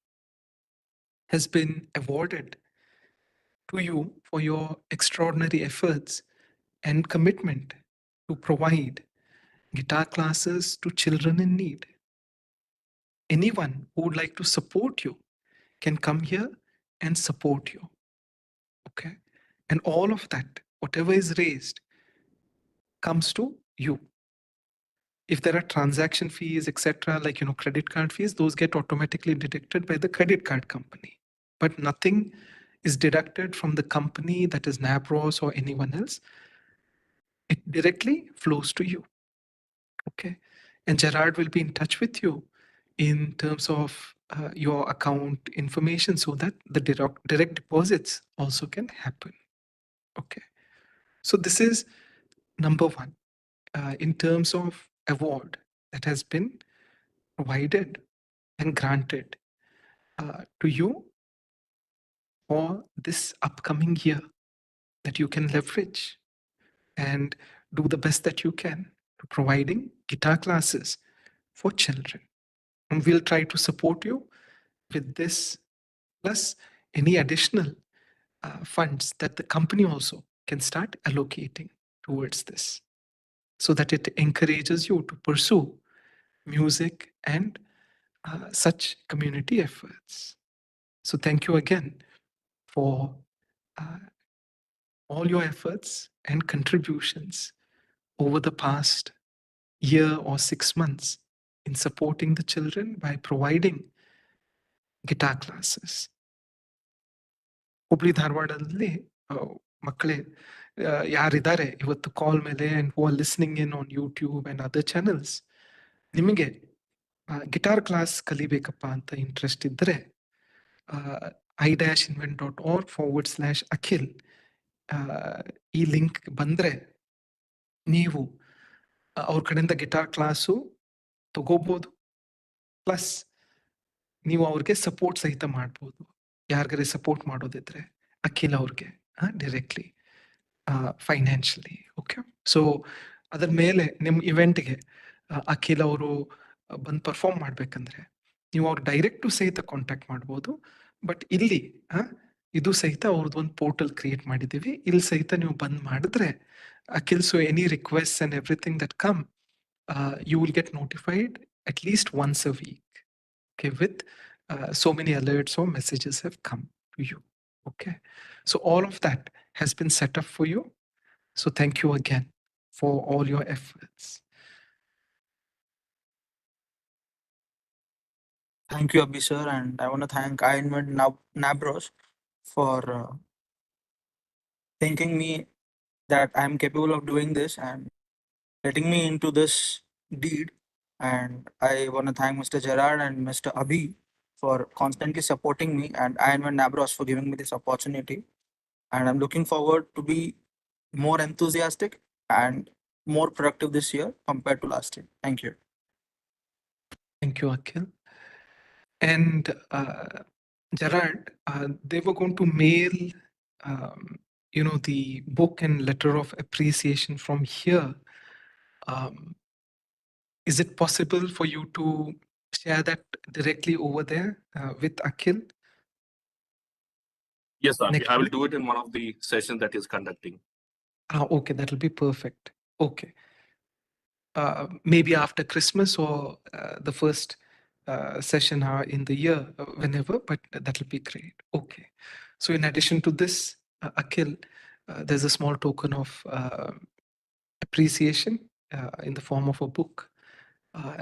has been awarded to you for your extraordinary efforts and commitment to provide guitar classes to children in need. Anyone who would like to support you can come here and support you. Okay. And all of that, whatever is raised, comes to you. If there are transaction fees, etc., like, credit card fees, those get automatically deducted by the credit card company. But nothing is deducted from the company, that is NABROS or anyone else. It directly flows to you. Okay. And Gerard will be in touch with you in terms of your account information so that the direct deposits also can happen. Okay. So this is number one, in terms of award that has been provided and granted to you for this upcoming year, that you can leverage and do the best that you can to providing guitar classes for children. And we'll try to support you with this, plus any additional funds that the company also can start allocating towards this, so that it encourages you to pursue music and such community efforts. So thank you again for all your efforts and contributions over the past year or 6 months in supporting the children by providing guitar classes. Hubli ಧಾರವಾಡದಲ್ಲಿ ಮಕ್ಕಳೇ ಯಾರಿದ್ದಾರೆ ಇವತ್ತು ಕಾಲ್ ಮೇಲೆ and who are listening in on YouTube and other channels, ನಿಮಗೆ guitar class ಕಲಿಬೇಕಪ್ಪ ಅಂತ interest ಇದ್ದರೆ i-invent.org/Akhil ಈ link ಬಂದರೆ ನೀವು ಅವ್ರ ಕಡೆಯಿಂದ ಗಿಟಾರ್ ಕ್ಲಾಸು ತಗೋಬೋದು. ಪ್ಲಸ್ ನೀವು ಅವ್ರಿಗೆ ಸಪೋರ್ಟ್ ಸಹಿತ ಮಾಡ್ಬೋದು. ಯಾರಿಗಾರೆ ಸಪೋರ್ಟ್ ಮಾಡೋದಿದ್ರೆ ಅಖಿಲ್ ಅವ್ರಿಗೆ ಡೈರೆಕ್ಟ್ಲಿ ಫೈನಾನ್ಷಿಯಲಿ. ಓಕೆ, ಸೊ ಅದ್ರ ಮೇಲೆ ನಿಮ್ಮ ಇವೆಂಟ್ಗೆ ಅಖಿಲ್ ಅವರು ಬಂದು ಪರ್ಫಾರ್ಮ್ ಮಾಡ್ಬೇಕಂದ್ರೆ ನೀವು ಅವ್ರು ಡೈರೆಕ್ಟು ಸಹಿತ ಕಾಂಟ್ಯಾಕ್ಟ್ ಮಾಡ್ಬೋದು. ಬಟ್ ಇಲ್ಲಿ ಇದು ಸಹಿತ ಅವ್ರದ್ದು ಒಂದು ಪೋರ್ಟಲ್ ಕ್ರಿಯೇಟ್ ಮಾಡಿದ್ದೀವಿ. ಇಲ್ಲಿ ಸಹಿತ ನೀವು ಬಂದ್ ಮಾಡಿದ್ರೆ Akhil, so any request and everything that come, you will get notified at least once a week, okay, with so many alerts or messages have come to you. Okay, so all of that has been set up for you. So thank you again for all your efforts. Thank you, Abhi sir, and I want to thank iINVENT Nabros for thinking me that I'm capable of doing this and letting me into this deed. And I want to thank Mr. Gerard and Mr. Abhi for constantly supporting me, and iINVENT Nabros for giving me this opportunity. And I'm looking forward to be more enthusiastic and more productive this year compared to last year. Thank you. Thank you, Akhil. And Gerard, they were going to mail the book and letter of appreciation from here. Is it possible for you to share that directly over there with Akhil? Yes, Abhi, Next I will week? do it in one of the sessions that he's conducting. Okay, that will be perfect. Okay. Maybe after Christmas or the first session in the year, whenever, but that will be great. Okay. So in addition to this, Akhil, there's a small token of appreciation in the form of a book,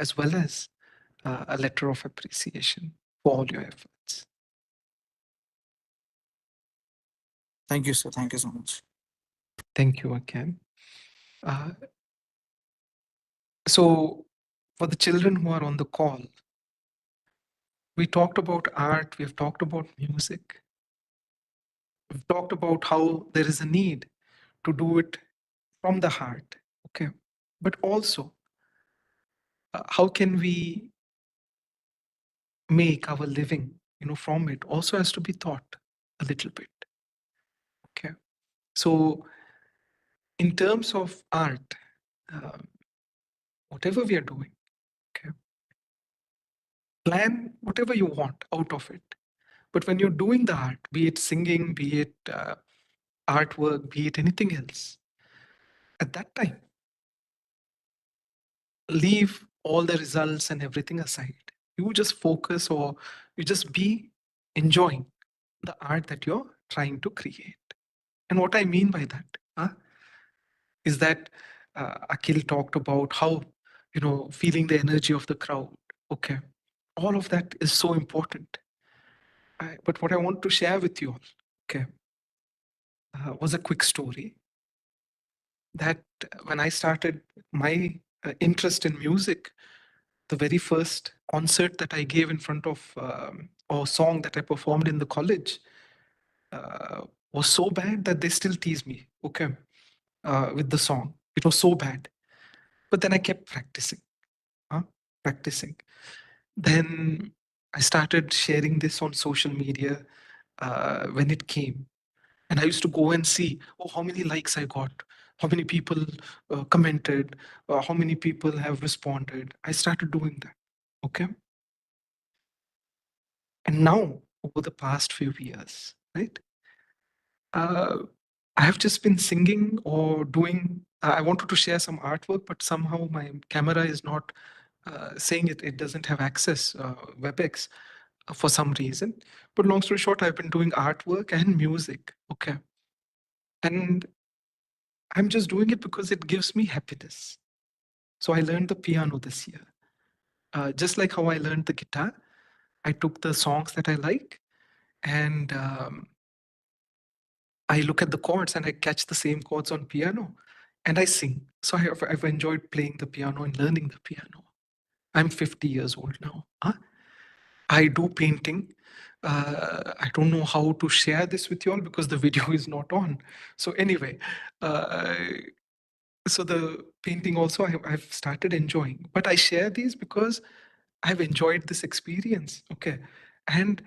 as well as a letter of appreciation for all your efforts. Thank you, sir. Thank you so much. Thank you again. So for the children who are on the call, we talked about art, we've talked about music, we've talked about how there is a need to do it from the heart, okay? But also, how can we make our living, from it also has to be thought a little bit, okay? So in terms of art, whatever we are doing, okay, plan whatever you want out of it. But when you're doing the art, be it singing, be it artwork, be it anything else, at that time, leave all the results and everything aside. You just focus, or you just be enjoying the art that you're trying to create. And what I mean by that is that Akhil talked about how, feeling the energy of the crowd. Okay. All of that is so important. But what I want to share with you all, okay, was a quick story that when I started my interest in music, the very first concert that I gave in front of, or song that I performed in the college, was so bad that they still tease me, okay, with the song. It was so bad. But then I kept practicing. Then I started sharing this on social media when it came. And I used to go and see, how many likes I got, how many people commented, how many people have responded. I started doing that, okay? And now, over the past few years, right, I have just been singing or doing, I wanted to share some artwork, but somehow my camera is not saying it doesn't have access, WebEx, for some reason. But long story short, I've been doing artwork and music. Okay. And I'm just doing it because it gives me happiness. So I learned the piano this year. Just like how I learned the guitar, I took the songs that I like and I look at the chords and I catch the same chords on piano and I sing. So I've enjoyed playing the piano and learning the piano. I'm 50 years old now. I do painting. I don't know how to share this with you all because the video is not on. So anyway, so the painting also I've started enjoying, but I share these because I've enjoyed this experience. Okay. And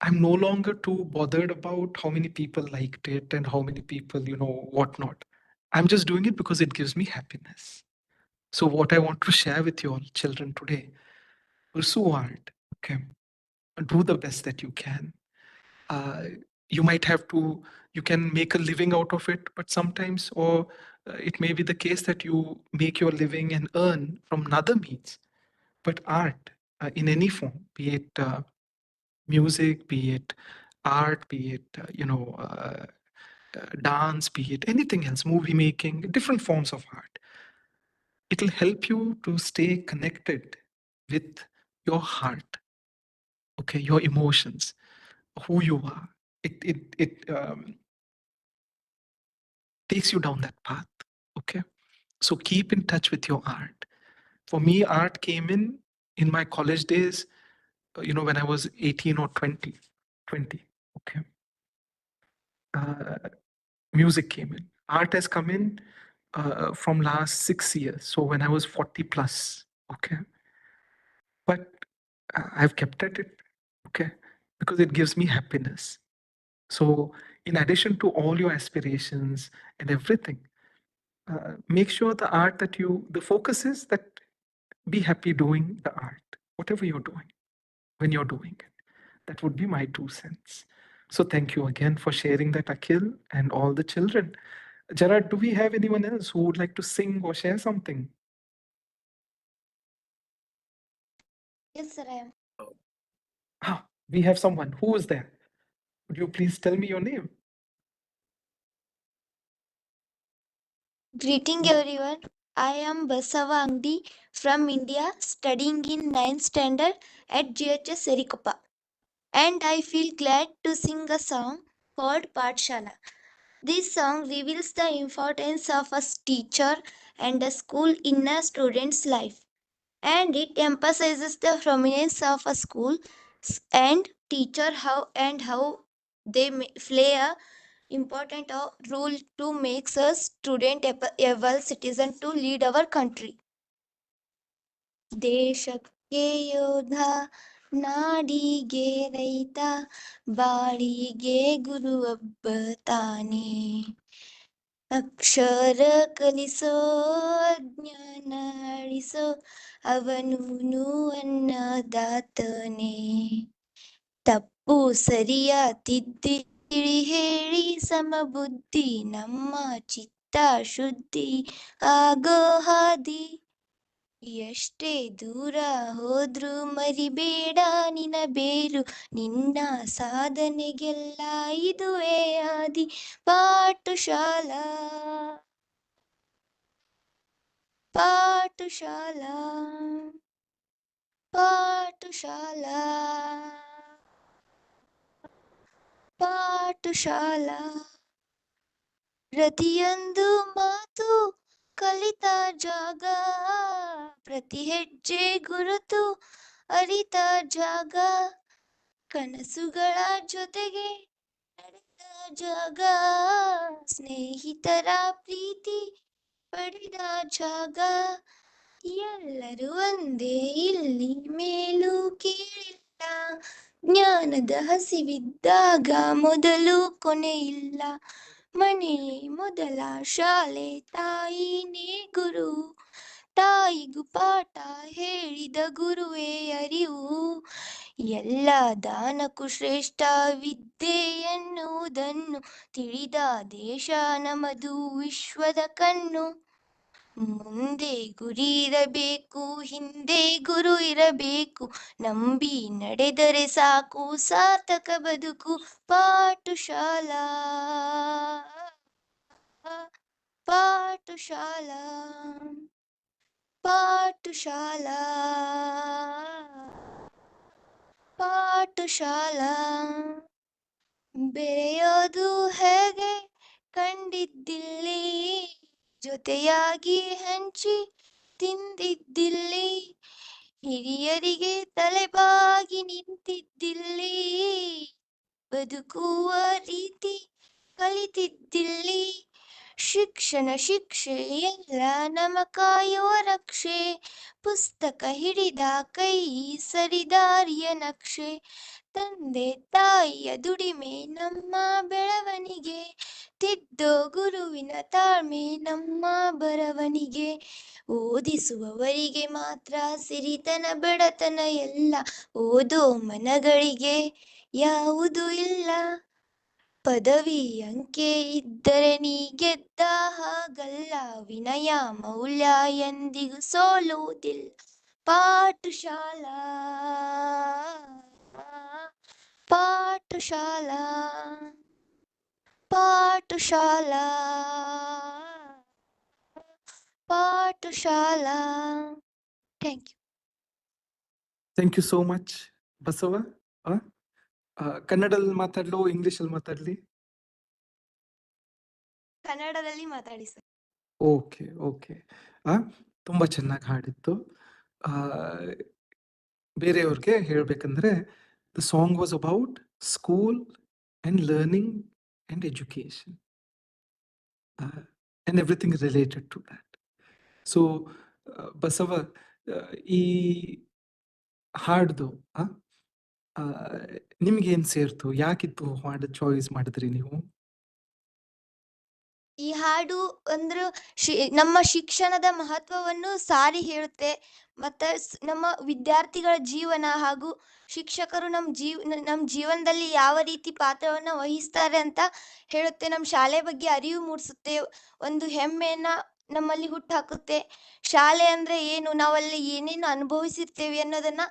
I'm no longer too bothered about how many people liked it and how many people, whatnot. I'm just doing it because it gives me happiness. So what I want to share with you all children today, pursue art. Okay. Do the best that you can. You might have to, you can make a living out of it, but sometimes, or it may be the case that you make your living and earn from another means. But art in any form, be it music, be it art, be it, dance, be it anything else, movie making, different forms of art, it'll help you to stay connected with your heart, okay, your emotions, who you are. It takes you down that path. Okay. So keep in touch with your art. For me, art came in my college days, when I was 18 or 20. Okay. Music came in. Art has come in from last 6 years. So when I was 40 plus. Okay. But I've kept at it. Okay. Because it gives me happiness. So in addition to all your aspirations and everything, make sure the focus is that be happy doing the art, whatever you're doing, when you're doing it. That would be my 2 cents. So thank you again for sharing that, Akhil, and all the children. Gerard, do we have anyone else who would like to sing or share something? Yes, sir, I am. We have someone. Who is there? Would you please tell me your name? Greeting everyone. I am Basava Angdi from India, studying in 9th standard at GHS Serikapa. And I feel glad to sing a song called Pathshala. This song reveals the importance of a teacher and a school in a student's life. And it emphasizes the prominence of a school and teacher how they play a important role to make us student a well citizen to lead our country. ದೇಶಕ್ಕೆ ಯೋಧ ನಾಡಿಗೆ ರೈತ ಬಾಳಿಗೆ ಗುರು ಒಬ್ಬ ತಾನೇ ಅಕ್ಷರ ಕಲಿಸೋ ಜ್ಞಾನ ಅಳಿಸೋ ಅವನು ಅನ್ನದಾತನೇ ತಪ್ಪು ಸರಿಯ ತಿದ್ದಿ ತಿಳಿ ಹೇಳಿ ಸಮಬುದ್ಧಿ ನಮ್ಮ ಚಿತ್ತ ಶುದ್ಧಿ ಆಗೋ ಹಾದಿ ಎಷ್ಟೇ ದೂರ ಹೋದ್ರೂ ಮರಿಬೇಡ ನಿನ ಬೇರು ನಿನ್ನ ಸಾಧನೆಗೆಲ್ಲ ಇದುವೇ ಆದಿ ಪಾಠಶಾಲಾ ಪಾಠಶಾಲಾ ಪಾಠಶಾಲಾ ಪಾಠಶಾಲಾ ಪ್ರತಿಯೊಂದು ಮಾತು ಕಲಿತ ಜಾಗ ಪ್ರತಿ ಹೆಜ್ಜೆ ಗುರುತು ಅರಿತ ಜಾಗ ಕನಸುಗಳ ಜೊತೆಗೆ ನಡೆದ ಜಾಗ ಸ್ನೇಹಿತರ ಪ್ರೀತಿ ಪಡೆದ ಜಾಗ ಎಲ್ಲರೂ ಒಂದೇ ಇಲ್ಲಿ ಮೇಲೂ ಕೀಳಿಲ್ಲ ಜ್ಞಾನದ ಹಸಿವಿದ್ದಾಗ ಮೊದಲು ಕೊನೆಯಿಲ್ಲ ಮನೆಯೇ ಮೊದಲ ಶಾಲೆ ತಾಯಿನೇ ಗುರು ತಾಯಿಗೂ ಪಾಠ ಹೇಳಿದ ಗುರುವೇ ಅರಿವು ಎಲ್ಲ ದಾನಕ್ಕೂ ಶ್ರೇಷ್ಠ ವಿದ್ಯೆ ಎನ್ನುವುದನ್ನು ತಿಳಿದ ದೇಶ ನಮದು ವಿಶ್ವದ ಕಣ್ಣು ಮುಂದೆ ಗುರಿ ಇರಬೇಕು, ಹಿಂದೆ ಗುರು ಇರಬೇಕು, ನಂಬಿ ನಡೆದರೆ ಸಾಕು ಸಾರ್ಥಕ ಬದುಕು. ಪಾಠಶಾಲಾ ಪಾಠಶಾಲಾ ಪಾಠಶಾಲಾ ಪಾಠಶಾಲಾ. ಬೆರೆಯೋದು ಹೇಗೆ ಕಂಡಿದ್ದಿಲ್ಲಿ, ಜೊತೆಯಾಗಿ ಹಂಚಿ ತಿಂದಿದ್ದಿಲ್ಲಿ, ಹಿರಿಯರಿಗೆ ತಲೆಬಾಗಿ ನಿಂತಿದ್ದಿಲ್ಲಿ, ಬದುಕುವ ರೀತಿ ಕಲಿತಿದ್ದಿಲ್ಲಿ. ಶಿಕ್ಷಣ ಶಿಕ್ಷೆ ಎಲ್ಲ ನಮ ಕಾಯುವ ರಕ್ಷೆ, ಪುಸ್ತಕ ಹಿಡಿದ ಕೈ ಸರಿದಾರಿಯ ನಕ್ಷೆ. ತಂದೆ ತಾಯಿಯ ದುಡಿಮೆ ನಮ್ಮ ಬೆಳವಣಿಗೆ, ತಿದ್ದೋ ಗುರುವಿನ ತಾಳ್ಮೆ ನಮ್ಮ ಬರವಣಿಗೆ. ಓದಿಸುವವರಿಗೆ ಮಾತ್ರ ಸಿರಿತನ ಬಡತನ ಎಲ್ಲ, ಓದೋ ಮನಗಳಿಗೆ ಯಾವುದೂ ಇಲ್ಲ. ಪದವಿ ಅಂಕೆ ಇದ್ದರೆ ನೀ ಗೆದ್ದ ಹಾಗಲ್ಲ, ವಿನಯ ಮೌಲ್ಯ ಎಂದಿಗೂ ಸೋಲುವುದಿಲ್ಲ. ಪಾಠಶಾಲಾ ಪಾಠಶಾಲಾ ಪಾಠಶಾಲಾ ಪಾಠಶಾಲಾ. Thank you. Thank you so much Basava. ಕನ್ನಡದಲ್ಲಿ ಮಾತಾಡ್ಲು, ಇಂಗ್ಲಿಷಲ್ಲಿ ಮಾತಾಡ್ಲಿ? ಕನ್ನಡದಲ್ಲಿ ಮಾತಾಡಿ ಸರ್. Okay okay. ತುಂಬಾ ಚೆನ್ನಾಗಿ ಹಾಡಿತ್ತು. ಬೇರೆಯವ್ರಿಗೆ ಹೇಳ್ಬೇಕಂದ್ರೆ, the song was about school and learning and education and everything related to that. So Basava, ಈ ಹಾಡ್ದು ನಿಮ್ಗೇನ್ ಸೇರ್ತು? ಯಾಕಿತ್ತು ಹಾಡು ಚಾಯ್ಸ್ ಮಾಡಿದ್ರಿ ನೀವು? ಈ ಹಾಡು ಅಂದ್ರೆ ನಮ್ಮ ಶಿಕ್ಷಣದ ಮಹತ್ವವನ್ನು ಸಾರಿ ಹೇಳುತ್ತೆ. ಮತ್ತೆ ನಮ್ಮ ವಿದ್ಯಾರ್ಥಿಗಳ ಜೀವನ ಹಾಗೂ ಶಿಕ್ಷಕರು ನಮ್ಮ ಜೀವನದಲ್ಲಿ ಯಾವ ರೀತಿ ಪಾತ್ರವನ್ನು ವಹಿಸ್ತಾರೆ ಅಂತ ಹೇಳುತ್ತೆ. ನಮ್ಮ ಶಾಲೆ ಬಗ್ಗೆ ಅರಿವು ಮೂಡಿಸುತ್ತೆ, ಒಂದು ಹೆಮ್ಮೆಯನ್ನ ನಮ್ಮಲ್ಲಿ ಹುಟ್ಟುಹಾಕುತ್ತೆ. ಶಾಲೆ ಅಂದ್ರೆ ಏನು, ನಾವಲ್ಲಿ ಏನೇನು ಅನುಭವಿಸಿರ್ತೇವೆ ಅನ್ನೋದನ್ನ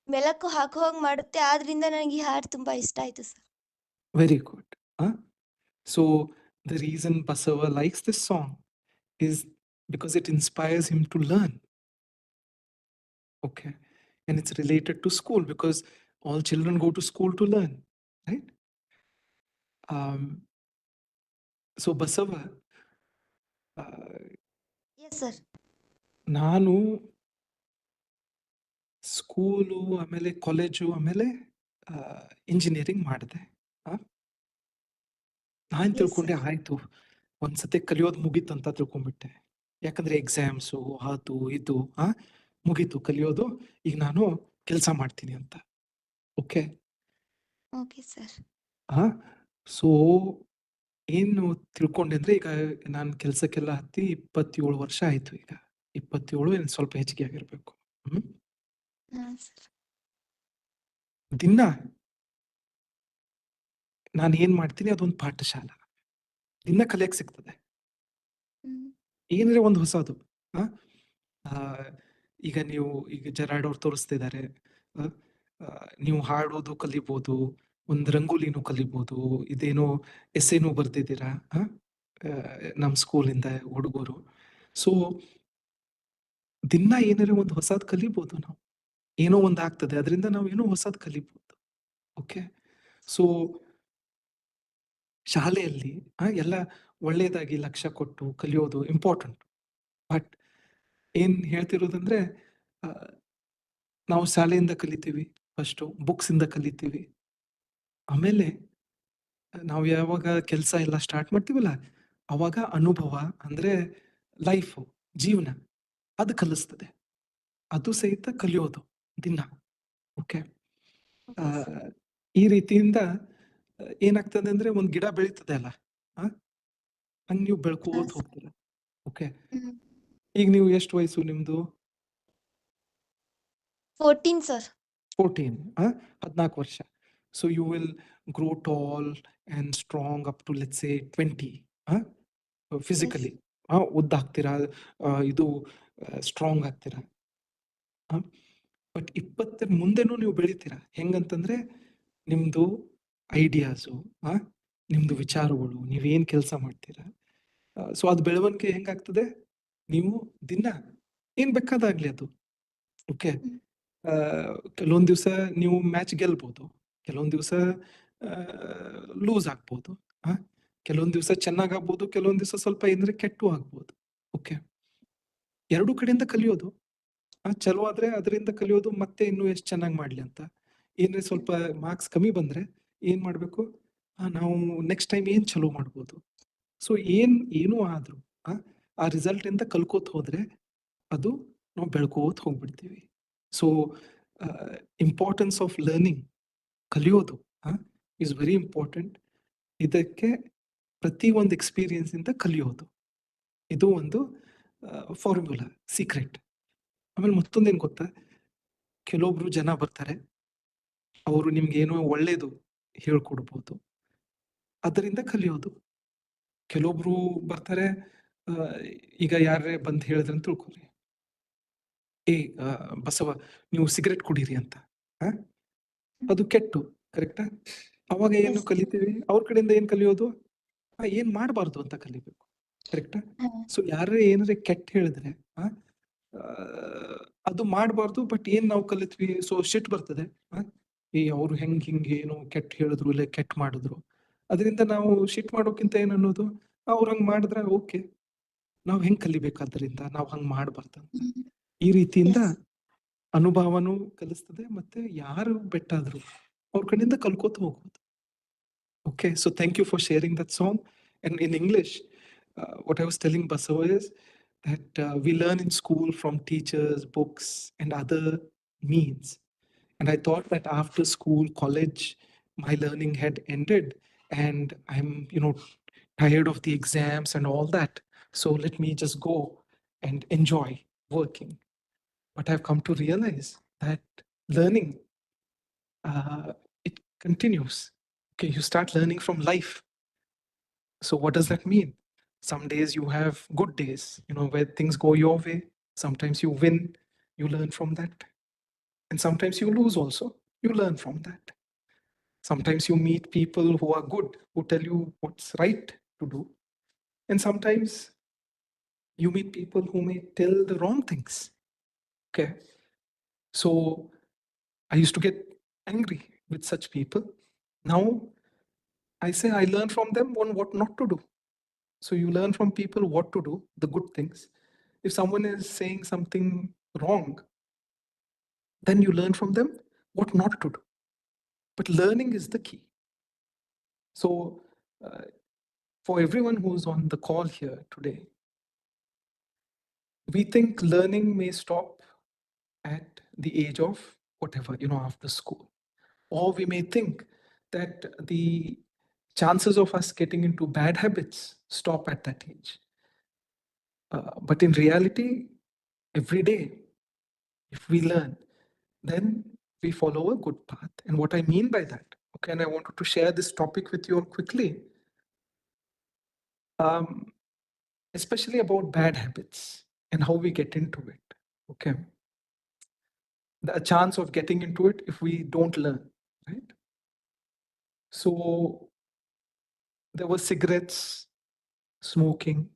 ಮೆಲುಕು ಹಾಕುವಾಗ ಮಾಡುತ್ತೆ. ಆದ್ರಿಂದ ನನಗೆ ಈ ಹಾಡು ತುಂಬಾ ಇಷ್ಟ ಆಯ್ತು sir. Very good. So the reason Basava likes this song is because it inspires him to learn. Okay. And it's related to school because all children go to school to learn, right? So Basava, yes sir. ನಾನು school, ಆಮೇಲೆ college, ಆಮೇಲೆ engineering ಮಾಡಿದೆ. ನಾನು ತಿಳ್ಕೊಂಡೆ ಆಯ್ತು, ಒಂದ್ಸತಿ ಕಲಿಯೋದು ಮುಗೀತು ಅಂತ ತಿಳ್ಕೊಂಡ್ಬಿಟ್ಟೆ. ಯಾಕಂದ್ರೆ ಎಕ್ಸಾಮ್ಸು ಅದು ಇದು ಮುಗೀತು ಕಲಿಯೋದು, ಈಗ ನಾನು ಕೆಲಸ ಮಾಡ್ತೀನಿ ಅಂತ. Okay okay sir. ಸೊ ಏನು ತಿಳ್ಕೊಂಡೆ ಅಂದ್ರೆ, ಈಗ ನಾನು ಕೆಲ್ಸಕ್ಕೆಲ್ಲ ಹತ್ತಿ 27 ವರ್ಷ ಆಯ್ತು. ಈಗ 27 ಸ್ವಲ್ಪ ಹೆಚ್ಚಿಗೆ ಆಗಿರ್ಬೇಕು. ದಿನ ನಾನು ಏನ್ ಮಾಡ್ತೀನಿ, ಅದೊಂದು ಪಾಠಶಾಲಾ. ದಿನ ಕಲಿಯಕ್ ಸಿಗ್ತದೆ, ಏನಾದ್ರೆ ಒಂದು ಹೊಸದು. ಈಗ ನೀವು ಈಗ ಜೆರಾರ್ಡ್ ಅವ್ರು ತೋರಿಸ್ತಿದ್ದಾರೆ, ನೀವು ಹಾಡೋದು ಕಲಿಬೋದು, ಒಂದು ರಂಗೋಲಿನೂ ಕಲಿಬೋದು, ಇದೇನೋ ಎಸ್ಸೇನೂ ಬರ್ದಿದ್ದೀರಾ ನಮ್ಮ ಸ್ಕೂಲಿಂದ ಹುಡುಗರು. ಸೊ ದಿನ ಏನಾದ್ರೆ ಒಂದು ಹೊಸದು ಕಲಿಬೋದು, ನಾವು ಏನೋ ಒಂದು ಆಗ್ತದೆ, ಅದರಿಂದ ನಾವು ಏನೋ ಹೊಸದು ಕಲಿಬೋದು. ಓಕೆ. ಸೊ ಶಾಲೆಯಲ್ಲಿ ಎಲ್ಲ ಒಳ್ಳೇದಾಗಿ ಲಕ್ಷ್ಯ ಕೊಟ್ಟು ಕಲಿಯೋದು ಇಂಪಾರ್ಟೆಂಟ್. ಬಟ್ ಏನ್ ಹೇಳ್ತಿರೋದಂದ್ರೆ, ನಾವು ಶಾಲೆಯಿಂದ ಕಲಿತೀವಿ, ಫಸ್ಟು ಬುಕ್ಸ್ ಇಂದ ಕಲಿತೀವಿ, ಆಮೇಲೆ ನಾವು ಯಾವಾಗ ಕೆಲಸ ಎಲ್ಲ ಸ್ಟಾರ್ಟ್ ಮಾಡ್ತೀವಲ್ಲ, ಅವಾಗ ಅನುಭವ ಅಂದ್ರೆ ಲೈಫು, ಜೀವನ, ಅದು ಕಲಿಸ್ತದೆ. ಅದು ಸಹಿತ ಕಲಿಯೋದು ದಿನ. ಓಕೆ. ಈ ರೀತಿಯಿಂದ ಏನಾಗ್ತದೆ ಅಂದ್ರೆ, ಒಂದ್ ಗಿಡ ಬೆಳೀತದೆ ಅಲ್ಲ, ಹಂಗ್ ನೀವು ಬೆಳ್ಕೋತ ಹೋಗ್ತೀರ. ಓಕೆ. ಈಗ ನೀವು ಎಷ್ಟು ವಯಸ್ಸು ನಿಮ್ದು? 14 ಸರ್. 14. 14 ವರ್ಷ. So you will grow tall and strong up to, let's say, 20 physically. ಉದ್ದಾಗ್ತೀರಾ, ಇದು ಸ್ಟ್ರಾಂಗ್ ಆಗ್ತೀರಾ. ಬಟ್ 20 ಮುಂದೆನೂ ನೀವು ಬೆಳಿತೀರಾ. ಹೆಂಗಂತಂದ್ರೆ ನಿಮ್ದು ಐಡಿಯಾಸು, ನಿಮ್ದು ವಿಚಾರಗಳು, ನೀವೇನ್ ಕೆಲಸ ಮಾಡ್ತೀರಾ, ಸೊ ಅದು ಬೆಳವಣಿಗೆ ಹೆಂಗಾಗ್ತದೆ, ನೀವು ದಿನ ಏನ್ ಬೇಕಾದಾಗ್ಲಿ ಅದು. ಓಕೆ, ಕೆಲವೊಂದ್ ದಿವಸ ನೀವು ಮ್ಯಾಚ್ ಗೆಲ್ಬೋದು, ಕೆಲವೊಂದ್ ದಿವಸ ಲೂಸ್ ಆಗ್ಬೋದು, ಕೆಲವೊಂದ್ ದಿವಸ ಚೆನ್ನಾಗಾಗ್ಬೋದು, ಕೆಲವೊಂದ್ ದಿವಸ ಸ್ವಲ್ಪ ಏನ್ರೆ ಕೆಟ್ಟು ಆಗ್ಬೋದು. ಓಕೆ, ಎರಡೂ ಕಡೆಯಿಂದ ಕಲಿಯೋದು. ಚಲೋ ಆದ್ರೆ ಅದರಿಂದ ಕಲಿಯೋದು, ಮತ್ತೆ ಇನ್ನೂ ಎಷ್ಟು ಚೆನ್ನಾಗಿ ಮಾಡ್ಲಿ ಅಂತ. ಏನ್ರೆ ಸ್ವಲ್ಪ ಮಾರ್ಕ್ಸ್ ಕಮ್ಮಿ ಬಂದ್ರೆ ಏನ್ ಮಾಡ್ಬೇಕು, ನಾವು ನೆಕ್ಸ್ಟ್ ಟೈಮ್ ಏನ್ ಚಲೋ ಮಾಡ್ಬೋದು. ಸೊ ಏನೂ ಆದ್ರೂ ಆ ರಿಸಲ್ಟ್ ಇಂದ ಕಲ್ಕೋತ್ ಹೋದ್ರೆ ಅದು ನಾವು ಬೆಳ್ಕೋತ್ ಹೋಗ್ಬಿಡ್ತೀವಿ. ಸೊ ಇಂಪಾರ್ಟೆನ್ಸ್ ಆಫ್ ಲರ್ನಿಂಗ್, ಕಲಿಯೋದು ಇಸ್ ವೆರಿ ಇಂಪಾರ್ಟೆಂಟ್. ಇದಕ್ಕೆ ಪ್ರತಿ ಒಂದು ಎಕ್ಸ್ಪೀರಿಯನ್ಸ್ ಇಂದ ಕಲಿಯೋದು, ಇದು ಒಂದು ಫಾರ್ಮುಲಾ, ಸೀಕ್ರೆಟ್. ಆಮೇಲೆ ಮತ್ತೊಂದೇನ್ ಗೊತ್ತಾ, ಕೆಲವೊಬ್ರು ಜನ ಬರ್ತಾರೆ, ಅವರು ನಿಮ್ಗೆ ಏನೋ ಒಳ್ಳೇದು ಹೇಳ್ಕೊಡ್ಬೋದು, ಅದರಿಂದ ಕಲಿಯೋದು. ಕೆಲವೊಬ್ರು ಬರ್ತಾರೆ, ಈಗ ಯಾರೇ ಬಂದು ಹೇಳಿದ್ರಂತ ತಿಳ್ಕೊರಿ, ಬಸವ ನೀವು ಸಿಗರೆಟ್ ಕುಡೀರಿ ಅಂತ, ಅದು ಕೆಟ್ಟು, ಕರೆಕ್ಟಾ? ಅವಾಗ ಏನು ಕಲಿತೀವಿ, ಅವ್ರ ಕಡೆಯಿಂದ ಏನ್ ಕಲಿಯೋದು, ಏನ್ ಮಾಡಬಾರ್ದು ಅಂತ ಕಲಿಬೇಕು, ಕರೆಕ್ಟಾ? ಸೊ ಯಾರೇ ಏನಾದ್ರೆ ಕೆಟ್ಟ ಹೇಳಿದ್ರೆ ಅದು ಮಾಡಬಾರ್ದು. ಬಟ್ ಏನ್ ನಾವು ಕಲಿತ್ವಿ, ಸೊ ಶಿಟ್ ಬರ್ತದೆ, ಅವ್ರು ಹಿಂಗೆ ಏನೋ ಕೆಟ್ಟ ಹೇಳಿದ್ರು, ಇಲ್ಲ ಕೆಟ್ಟ ಮಾಡಿದ್ರು, ಅದರಿಂದ ನಾವು ಶಿಟ್ ಮಾಡೋಕ್ಕಿಂತ ಏನ್ ಅನ್ನೋದು, ಅವ್ರು ಹಂಗ್ ಮಾಡಿದ್ರೆ ಓಕೆ, ನಾವ್ ಹೆಂಗ್ ಕಲಿಬೇಕು, ಅದರಿಂದ ನಾವ್ ಹಂಗ್ ಮಾಡ್ಬಾರ್ದಂತ. ಈ ರೀತಿಯಿಂದ ಅನುಭವನೂ ಕಲಿಸ್ತದೆ, ಮತ್ತೆ ಯಾರು ಬೆಟ್ಟಾದ್ರು ಅವ್ರ ಕಡೆಯಿಂದ ಕಲ್ಕೋತ ಹೋಗ್ಬೋದು. Okay, so thank you for sharing that song. And in English, what I was telling Basava is that we learn in school from teachers, books, and other means. And I thought that after school, college, my learning had ended, and I'm, tired of the exams and all that. So let me just go and enjoy working. But I've come to realize that learning, it continues. Okay, you start learning from life. So what does that mean? Some days you have good days, where things go your way. Sometimes you win, you learn from that. And sometimes you lose also, you learn from that. Sometimes you meet people who are good, who tell you what's right to do. And sometimes you meet people who may tell the wrong things. Okay. So I used to get angry with such people. Now I say I learn from them on what not to do. So you learn from people what to do, the good things. If someone is saying something wrong, then you learn from them what not to do. But learning is the key. So for everyone who's on the call here today, we think learning may stop at the age of whatever, after school. Or we may think that the chances of us getting into bad habits stop at that age. But in reality, every day, if we learn, then we follow a good path. And what I mean by that, okay, and I wanted to share this topic with you all quickly, especially about bad habits and how we get into it. Okay, the chance of getting into it if we don't learn, right? So there were cigarettes, smoking,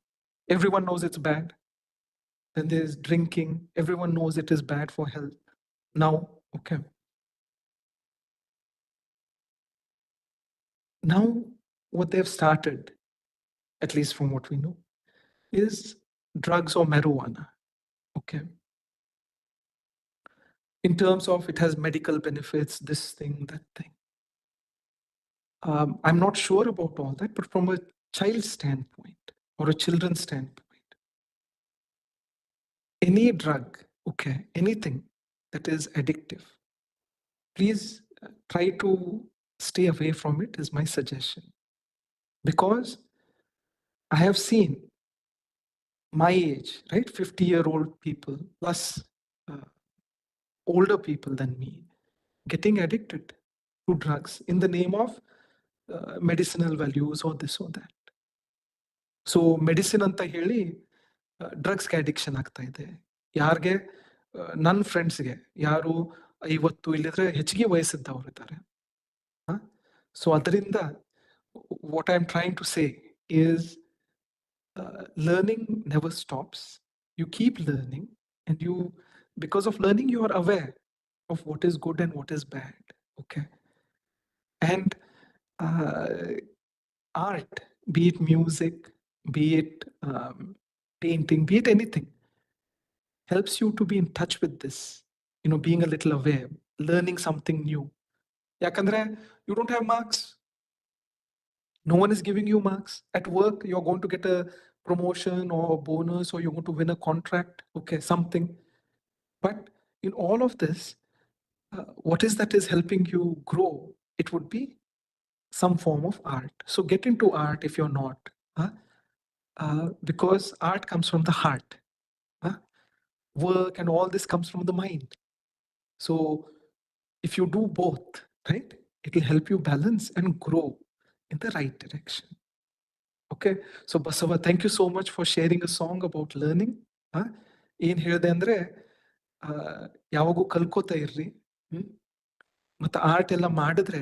everyone knows it's bad. Then there's drinking, everyone knows it is bad for health. Now, okay, now what they've started, at least from what we know, is drugs or marijuana. Okay, in terms of it has medical benefits, this thing, that thing. I'm not sure about all that, but from a child's standpoint or a children's standpoint, any drug, okay, anything that is addictive, please try to stay away from it, is my suggestion. Because I have seen my age, right, 50-year-old people plus older people than me getting addicted to drugs in the name of medicinal values or this or that. So medicine ಅಂತ ಹೇಳಿ ಡ್ರಗ್ಸ್ಗೆ addiction ಆಗ್ತಾ ಇದೆ. ಯಾರಿಗೆ ನನ್ನ ಫ್ರೆಂಡ್ಸ್ಗೆ ಯಾರು 50 ಇಲ್ಲಿದ್ರೆ ಹೆಚ್ಚಿಗೆ ವಯಸ್ಸಿದ್ದವ್ರು ಇದ್ದಾರೆ. ಸೊ ಅದರಿಂದ what I am trying to say is learning never stops. You keep learning, and you, because of learning, you are aware of what is good and what is bad. Okay. And art, be it music, be it painting, be it anything, helps you to be in touch with this, being a little aware, learning something new. Yakandre, you don't have marks. No one is giving you marks. At work, you're going to get a promotion or a bonus, or you're going to win a contract, okay, something. But in all of this, what is that is helping you grow? It would be some form of art. So get into art if you're not, because art comes from the heart. Work and all this comes from the mind. So if you do both, right, it will help you balance and grow in the right direction. Okay, so Basava, thank you so much for sharing a song about learning. ಏನ್ ಹೇಳಿದೆ ಅಂದ್ರೆ ಯಾವಾಗೂ ಕಲ್ಕೋತಾ ಇರ್ರಿ. ಮತ್ತೆ art ಎಲ್ಲ ಮಾಡಿದ್ರೆ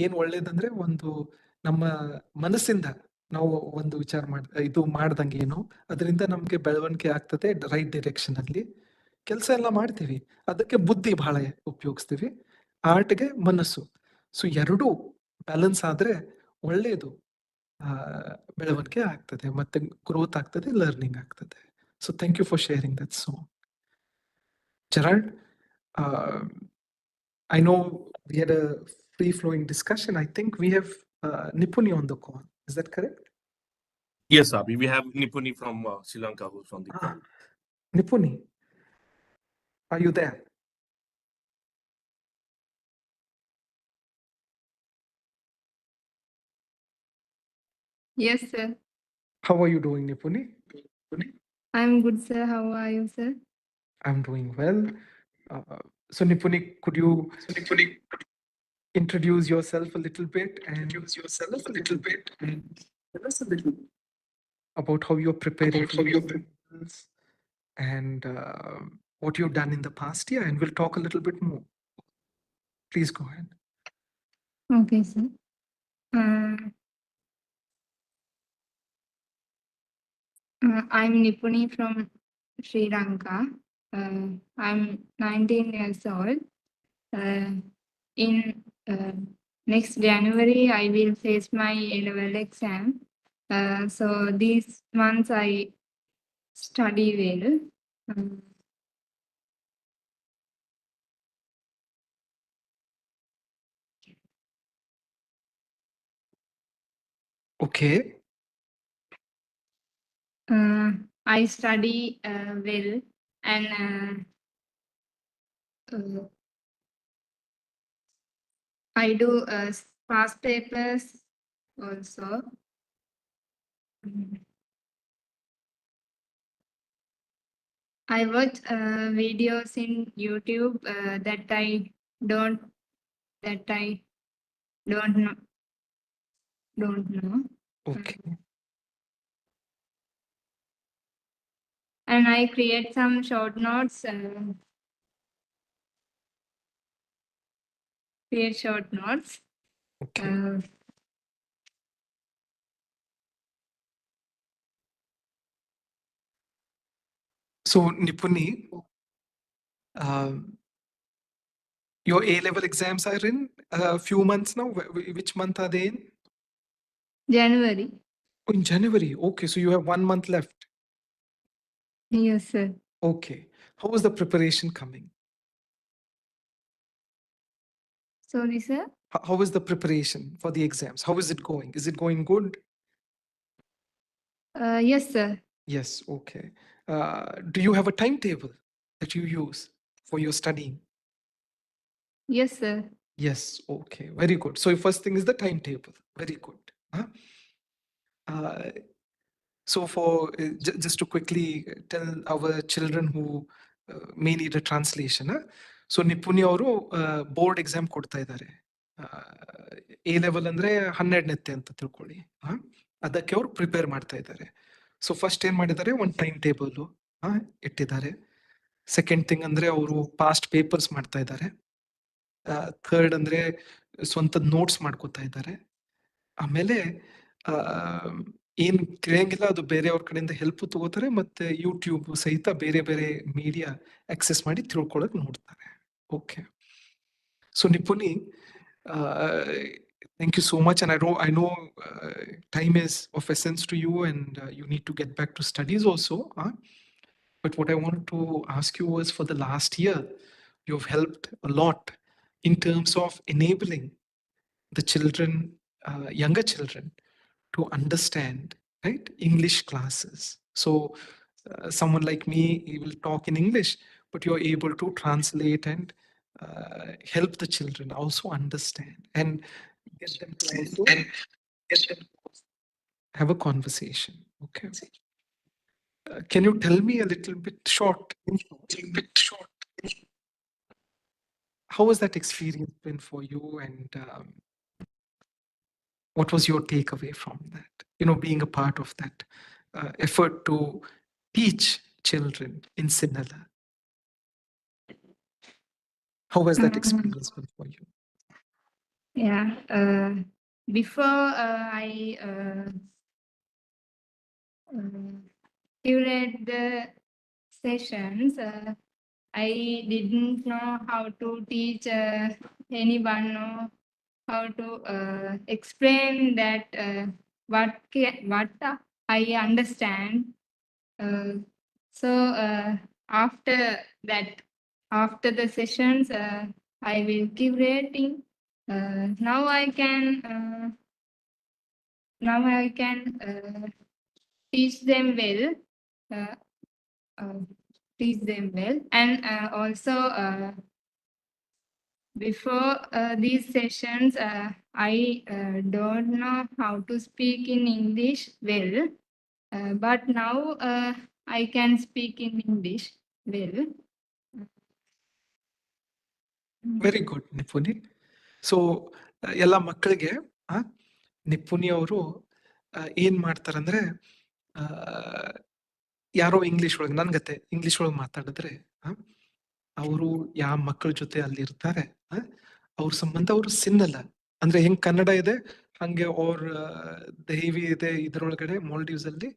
ಏನ್ ಒಳ್ಳೇದಂದ್ರೆ ಒಂದು ನಮ್ಮ ಮನಸ್ಸಿಂದ ನಾವು ಒಂದು ವಿಚಾರ ಇದು ಮಾಡ್ದಂಗೆ ಏನು ಅದರಿಂದ ನಮ್ಗೆ ಬೆಳವಣಿಗೆ ಆಗ್ತದೆ ರೈಟ್ ಡೈರೆಕ್ಷನ್ ಅಲ್ಲಿ. ಕೆಲಸ ಎಲ್ಲ ಮಾಡ್ತೀವಿ, ಅದಕ್ಕೆ ಬುದ್ಧಿ ಬಹಳ ಉಪಯೋಗಿಸ್ತೀವಿ, ಆರ್ಟ್ಗೆ ಮನಸ್ಸು. ಸೊ ಎರಡೂ ಬ್ಯಾಲೆನ್ಸ್ ಆದ್ರೆ ಒಳ್ಳೇದು ಬೆಳವಣಿಗೆ ಆಗ್ತದೆ, ಮತ್ತೆ ಗ್ರೋತ್ ಆಗ್ತದೆ, ಲರ್ನಿಂಗ್ ಆಗ್ತದೆ. So thank you for sharing that song. Gerard, I know we had a free-flowing discussion. I think we have Nipuni on the call. Is that correct? Yes, Abhi. We have Nipuni from Sri Lanka who's on the call. Nipuni, are you there? Yes, sir. How are you doing, Nipuni? I'm good, sir. How are you, sir? I'm doing well. So Nipuni, could you introduce yourself a little bit and tell us a little about how you're preparing for your finals and what you've done in the past year, and we'll talk a little bit more. Please go ahead. Okay, sir. I'm Nipuni from Sri Lanka. I'm 19 years old. In next January, I will face my A-level exam. So these months I study well. Okay. I study well, and I do past papers also. I watch videos in YouTube that I don't know. Okay. And I create some short notes. Okay. So Nipuni, your A-level exams are in a few months now. Which month are they in? January. Oh, in January. Okay, so you have 1 month left. Yes, sir. Okay. How is the preparation coming? Sorry, sir. How is the preparation for the exams? How is it going? Is it going good? Yes, sir. Yes, okay. Do you have a timetable that you use for your studying? Yes, sir. Yes, okay, very good. So first thing is the timetable. Very good. So for just to quickly tell our children who may need a translation. So Nipuni ಅವರು board exam ಕೊಡ್ತಾ ಇದ್ದಾರೆ. A level ಅಂದ್ರೆ 12ನೇತ್ತೆ ಅಂತ ತಿಳ್ಕೊಳ್ಳಿ. ಅದಕ್ಕೆ ಅವ್ರು prepare ಮಾಡ್ತಾ ಇದ್ದಾರೆ. ಸೊ ಫಸ್ಟ್ ಏನ್ ಮಾಡಿದ್ದಾರೆ, ಒಂದು ಟೈಮ್ ಟೇಬಲ್ ಇಟ್ಟಿದ್ದಾರೆ. ಸೆಕೆಂಡ್ ಥಿಂಗ್ ಅಂದ್ರೆ ಅವರು ಪಾಸ್ಟ್ ಪೇಪರ್ಸ್ ಮಾಡ್ತಾ ಇದ್ದಾರೆ. ಥರ್ಡ್ ಅಂದ್ರೆ ಸ್ವಂತ ನೋಟ್ಸ್ ಮಾಡ್ಕೋತಾ ಇದ್ದಾರೆ. ಆಮೇಲೆ ಏನ್ ತಿಳಿಯಂಗಿಲ್ಲ ಅದು ಬೇರೆಯವ್ರ ಕಡೆಯಿಂದ ಹೆಲ್ಪ್ ತಗೋತಾರೆ, ಮತ್ತೆ ಯೂಟ್ಯೂಬ್ ಸಹಿತ ಬೇರೆ ಬೇರೆ ಮೀಡಿಯಾ ಆಕ್ಸೆಸ್ ಮಾಡಿ ತಿಳ್ಕೊಳಕ್ ನೋಡ್ತಾರೆ. Okay, so Nipuni, thank you so much, and I know time is of essence to you, and you need to get back to studies also. But what I wanted to ask you was, for the last year, you've helped a lot in terms of enabling the children, younger children, to understand, right, English classes. So someone like me, he will talk in English, but you're able to translate and help the children also understand and get them to also have a conversation. Okay. Can you tell me a little bit short, how has that experience been for you, and what was your takeaway from that? Being a part of that effort to teach children in Sinhala. How has that experience been for you? Yeah. Before I curate the sessions, I didn't know how to teach anyone, or how to explain that what I understand. So after that, after the sessions, I will give rating. Now I can teach them well. And also before these sessions, I don't know how to speak in English well, but now I can speak in English well. Very good Nipuni. So ಎಲ್ಲ ಮಕ್ಕಳಿಗೆ ನಿಪುಣಿ ಅವರು ಏನ್ ಮಾಡ್ತಾರಂದ್ರೆ, ಯಾರೋ English ಒಳಗೆ ನನ್ಗತ್ತೆ English ಒಳಗೆ ಮಾತಾಡಿದ್ರೆ ಅವರು ಯಾವ ಮಕ್ಕಳ ಜೊತೆ ಅಲ್ಲಿ ಇರ್ತಾರೆ ಅವ್ರ ಸಂಬಂಧ ಅವರು ಸಿನ್ನಲ್ಲ. ಅಂದ್ರೆ ಹೆಂಗ್ ಕನ್ನಡ ಇದೆ ಹಂಗೆ ಅವ್ರ ದೈವಿ ಇದೆ, ಇದ್ರೊಳಗಡೆ ಮಾಲ್ಡೀವ್ಸ್ ಅಲ್ಲಿ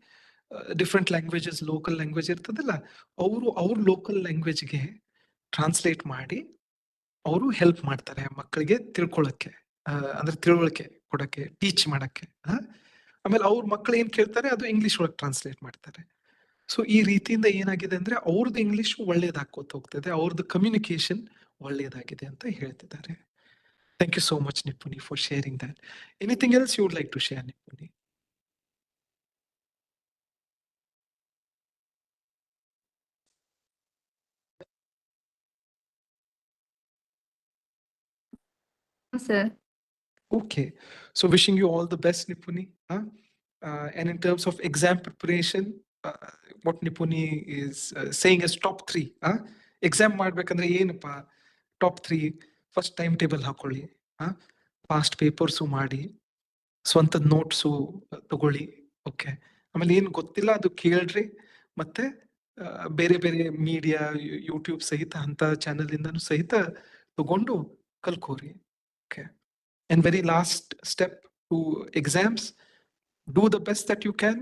ಡಿಫ್ರೆಂಟ್ ಲ್ಯಾಂಗ್ವೇಜಸ್, ಲೋಕಲ್ ಲ್ಯಾಂಗ್ವೇಜ್ ಇರ್ತದಲ್ಲ, ಅವ್ರ ಲೋಕಲ್ ಲ್ಯಾಂಗ್ವೇಜ್ಗೆ ಟ್ರಾನ್ಸ್ಲೇಟ್ ಮಾಡಿ ಅವರು ಹೆಲ್ಪ್ ಮಾಡ್ತಾರೆ ಮಕ್ಕಳಿಗೆ ತಿಳ್ಕೊಳಕ್ಕೆ, ಅಂದ್ರೆ ತಿಳುವಳಿಕೆ ಕೊಡಕ್ಕೆ, ಟೀಚ್ ಮಾಡಕ್ಕೆ. ಆಮೇಲೆ ಅವ್ರ ಮಕ್ಕಳು ಏನ್ ಕೇಳ್ತಾರೆ ಅದು ಇಂಗ್ಲಿಷ್ ಒಳಗೆ ಟ್ರಾನ್ಸ್ಲೇಟ್ ಮಾಡ್ತಾರೆ. ಸೊ ಈ ರೀತಿಯಿಂದ ಏನಾಗಿದೆ ಅಂದ್ರೆ ಅವ್ರದ್ದು ಇಂಗ್ಲಿಷ್ ಒಳ್ಳೇದಾಕೋತ ಹೋಗ್ತದೆ, ಅವ್ರದ್ದು ಕಮ್ಯುನಿಕೇಶನ್ ಒಳ್ಳೇದಾಗಿದೆ ಅಂತ ಹೇಳ್ತಿದ್ದಾರೆ. Thank you so much Nipuni for sharing that. Anything else you would like to share, Nipuni? Sir. Okay, so wishing you all the best, Nipuni. And in terms of exam preparation, what Nipuni is saying is top 3. Exam ಮಾಡ್ಬೇಕಂದ್ರೆ ಏನಪ್ಪ top 3? First time table ಹಾಕೊಳ್ಳಿ, past papers ಮಾಡಿ, ಸ್ವಂತ notes ತಗೊಳ್ಳಿ. Okay, ಆಮೇಲೆ ಏನು ಗೊತ್ತಿಲ್ಲ ಅದು ಕೇಳ್ರಿ, ಮತ್ತೆ ಬೇರೆ ಬೇರೆ ಮೀಡಿಯಾ, ಯೂಟ್ಯೂಬ್ ಸಹಿತ ಅಂತ ಚಾನಲ್ ಇಂದನೂ ಸಹಿತ ತಗೊಂಡು ಕಲ್ಕೋರಿ. Okay, and very last step to exams, do the best that you can.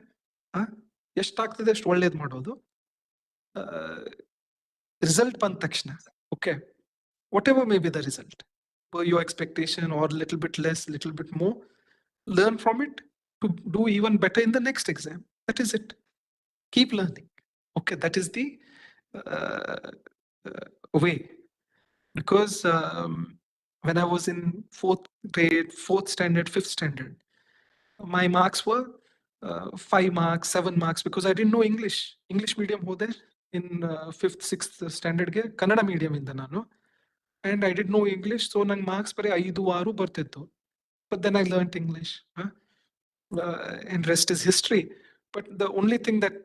ಎಷ್ಟಾಗ್ತದೆ ಅಷ್ಟು ಒಳ್ಳೇದು ಮಾಡೋದು. ರಿಸಲ್ಟ್ ಬಂದ ತಕ್ಷಣ okay, what ever may be the result, your expectation or little bit less, little bit more, learn from it to do even better in the next exam. That is it. Keep learning. Okay, that is the way. Because when I was in 4th grade, 4th standard, 5th standard, my marks were 5 marks, 7 marks, because I didn't know English. English medium hode in 5th, 6th standard ge Kannada medium inda nanu, and I didn't know English, so nang marks bare 5, 6 bartittu. But then I learned English, and rest is history. But the only thing that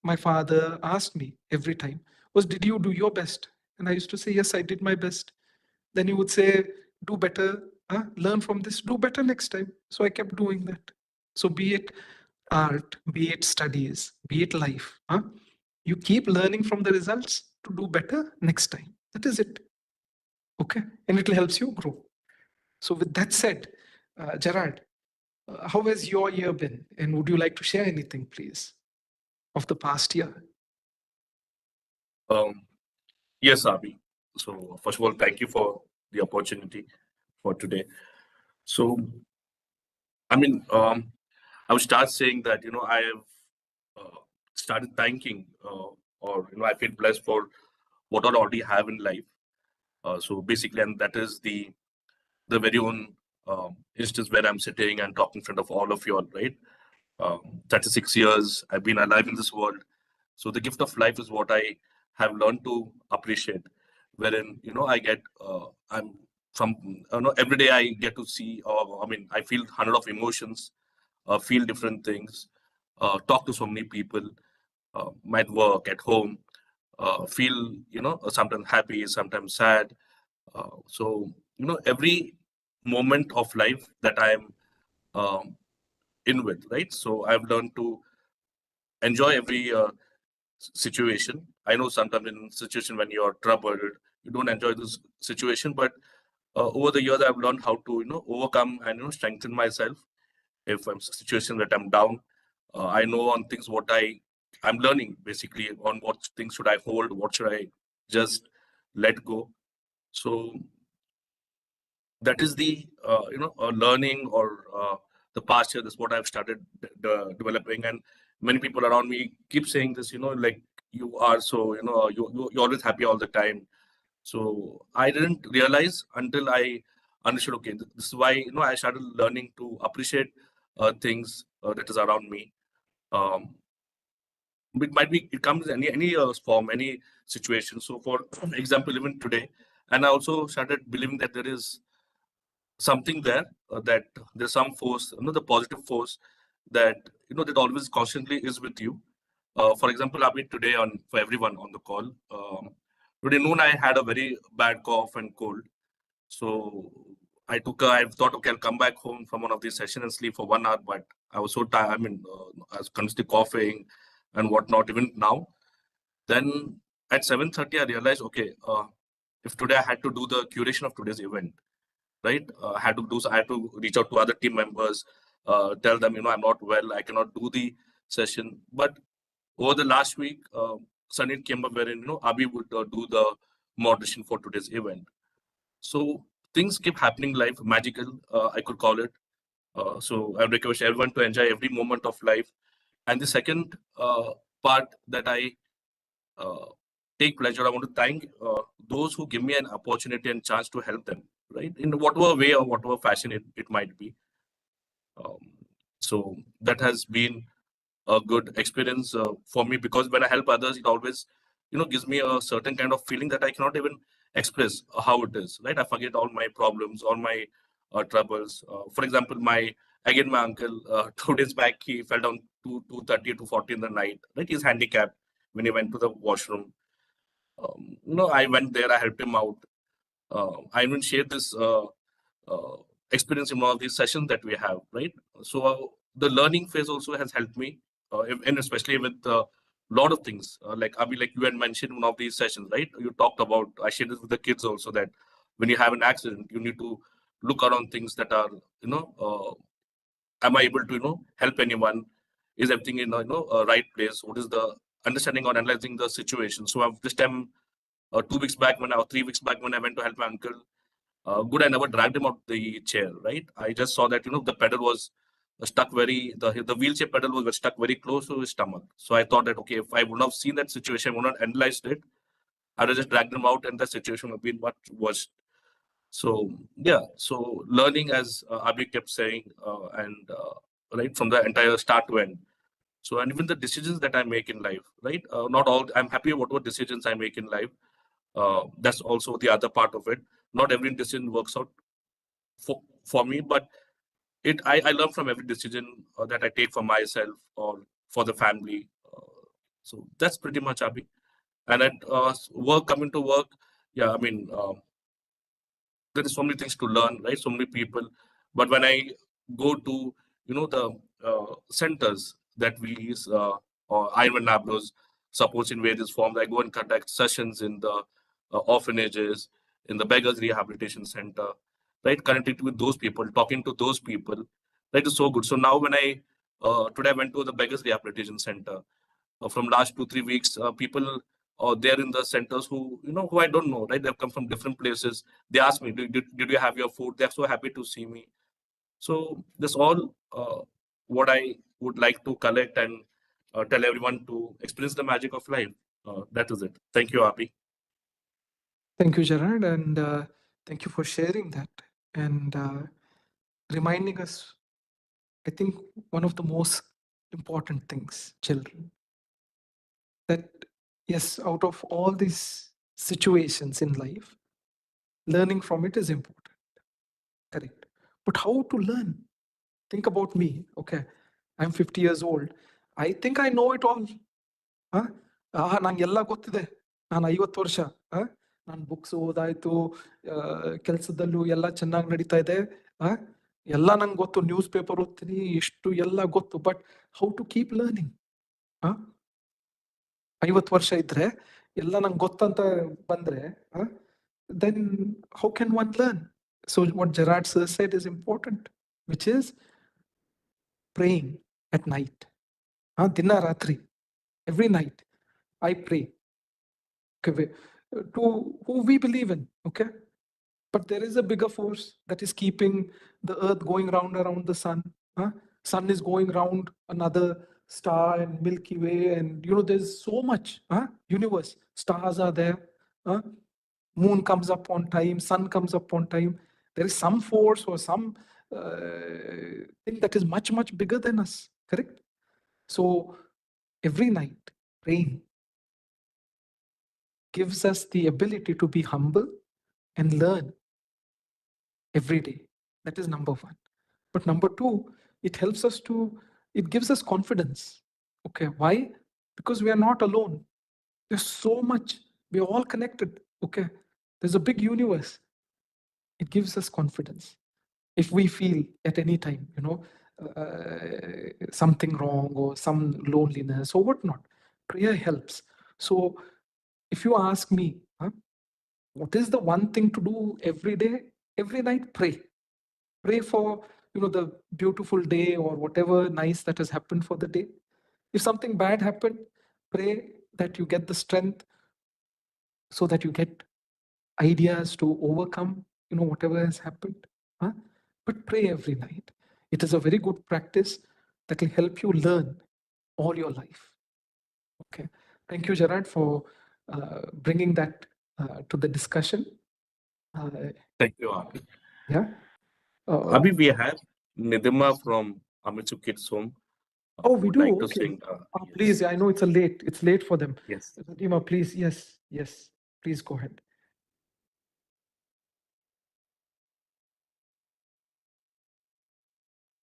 my father asked me every time was, did you do your best? And I used to say, yes, I did my best. Then he would say, do better, learn from this, do better next time. So I kept doing that. So be it art, be it studies, be it life, you keep learning from the results to do better next time. That is it. Okay, and it helps you grow. So with that said, Gerard, how has your year been? And would you like to share anything, please, of the past year? Yes, Abhi. So first of all, thank you for the opportunity for today. So, I mean, I would start saying that, I have started thanking, or, I feel blessed for what I already have in life. So basically, and that is the very own instance where I'm sitting and talking in front of all of you all, right? 36 years I've been alive in this world. So the gift of life is what I have learned to appreciate. Wherein, I get, I'm from, every day I get to see, or I feel hundred of emotions, feel different things, talk to so many people, at work, at home, feel, sometimes happy, sometimes sad. So, every moment of life that I am um, in with, right? So I've learned to enjoy every situation. I know sometimes in situation when you're troubled, you don't enjoy this situation, but over the years I've learned how to, overcome and strengthen myself. If I'm in a situation that I'm down, I know on things what I'm learning basically on what things should I hold, what should I just let go. So that is the learning or the past year. That's what I've started developing, and many people around me keep saying this. Like you are so you're always happy all the time. So I didn't realize until I understood. Okay, this is why I started learning to appreciate things that is around me. Um, it might be it comes in any form, any situation. So for example, even today, and I also started believing that there is something there, that there's some force, the positive force that that always constantly is with you. For example, I mean today on for everyone on the call, today noon I had a very bad cough and cold. So I thought, okay, I'll come back home from one of these sessions and sleep for 1 hour, but I was so tired. I was constantly coughing and whatnot. Even now, then at 7:30 I realized, okay, if today I had to do the curation of today's event, right? I had to reach out to other team members, tell them, I'm not well, I cannot do the session. But over the last week, suddenly it came up wherein, Abhi would do the moderation for today's event. So things keep happening life, magical, I could call it. So I request everyone to enjoy every moment of life. And the second part that I uh, take pleasure, I want to thank those who give me an opportunity and chance to help them, right? In whatever way or whatever fashion it might be. Um, so that has been a good experience for me, because when I help others, it always, gives me a certain kind of feeling that I cannot even express how it is, right? I forget all my problems, all my troubles. For example, my uncle, 2 days back, he fell down 2:30 to 40 in the night, right? He's handicapped when he went to the washroom. I went there, I helped him out. I even shared this uh, experience in one of these sessions that we have, right? So the learning phase also has helped me, and especially with a lot of things. Like Abhi, like you had mentioned in one of these sessions, right? You talked about, I shared this with the kids also, that when you have an accident, you need to look around things that are, am I able to, help anyone? Is everything in right place? What is the understanding or analyzing the situation? So I've this time 2 weeks back when I or 3 weeks back when I went to help my uncle. Good, I never dragged him out the chair, right? I just saw that the pedal was stuck the wheelchair pedal was stuck very close to his stomach. So I thought that, okay, if I would not have seen that situation, would not analyzed it, I would have just dragged him out, and the situation would have been much worse. So yeah, so learning, as Abhi kept saying, and right from the entire start to end. So, and even the decisions that I make in life, right? Not all I'm happy about what decisions I make in life. That's also the other part of it. Not every decision works out for me, but I learn from every decision that I take for myself or for the family. So that's pretty much Abhi. And at work, coming to work, yeah, there is so many things to learn, right? So many people. But when I go to the centers that we use, or iINVENT Nablos supports in various forms. I go and conduct sessions in the orphanages, in the beggars rehabilitation center, right? Connecting with those people, talking to those people, that is so good. So now when I today I went to the beggars rehabilitation center. From last 2 3 weeks, people there in the centers who I don't know, right? They've come from different places. They ask me, did you have your food? They're so happy to see me. So this all what I would like to collect and tell everyone to experience the magic of life. That is it. Thank you, Api. Thank you, Gerard, and thank you for sharing that and reminding us, I think, one of the most important things, children, that yes, out of all these situations in life, learning from it is important. Correct. But how to learn? Think about me. Okay, I'm 50 years old. I think I know it all. ನಂಗೆಲ್ಲ ಗೊತ್ತಿದೆ. ನಾನು 50 ವರ್ಷ. ನಾನು books ಓದಾಯ್ತು, ಕೆಲಸದಲ್ಲೂ ಎಲ್ಲ ಚೆನ್ನಾಗಿ ನಡೀತಾ ಇದೆ. ಎಲ್ಲ ನಂಗೆ ಗೊತ್ತು, ನ್ಯೂಸ್ ಪೇಪರ್ ಓದ್ತೀನಿ, ಇಷ್ಟು ಎಲ್ಲ ಗೊತ್ತು. But how to keep learning? 50 ವರ್ಷ ಇದ್ರೆ ಎಲ್ಲ ನಂಗೆ ಗೊತ್ತಂತ ಬಂದ್ರೆ, then how can one learn? So what Gerard sir said is important, which is praying at night. Dinna ratri, every night I pray. Okay, to who we believe in. Okay, but there is a bigger force that is keeping the earth going round around the sun. Sun is going round another star and Milky Way, and there's so much universe. Stars are there. Moon comes up on time, sun comes up on time. There is some force or some thing that is much, much bigger than us. Correct? So every night praying gives us the ability to be humble and learn every day. That is number one. But number two, it helps us it gives us confidence. Okay, why? Because we are not alone. There's so much, we're all connected. Okay, there's a big universe. It gives us confidence. If we feel at any time, something wrong or some loneliness or whatnot, prayer helps. So if you ask me, what is the one thing to do every day? Every night, pray. Pray for the beautiful day or whatever nice that has happened for the day. If something bad happened, pray that you get the strength so that you get ideas to overcome whatever has happened. But pray every night. It is a very good practice that will help you learn all your life. Okay, thank you, Gerard, for bringing that to the discussion. Thank you, Api. Yeah. Abhi, we have Nidima from Amitsu Kids Home. Oh, who we would do. like to Okay. sing. Yes. Please, I know it's late for them. Yes. Nidima, please. Yes. Please go ahead.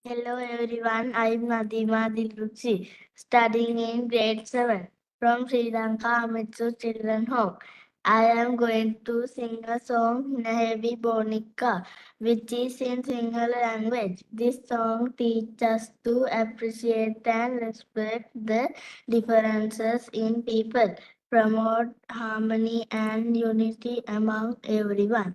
Hello everyone, I'm Nadima Dilrukshi, studying in grade 7 from Sri Lanka Amitsu Children Home. I am going to sing a song, Nahevi Bonika, which is in Sinhala language. This song teaches us to appreciate and respect the differences in people, promote harmony and unity among everyone.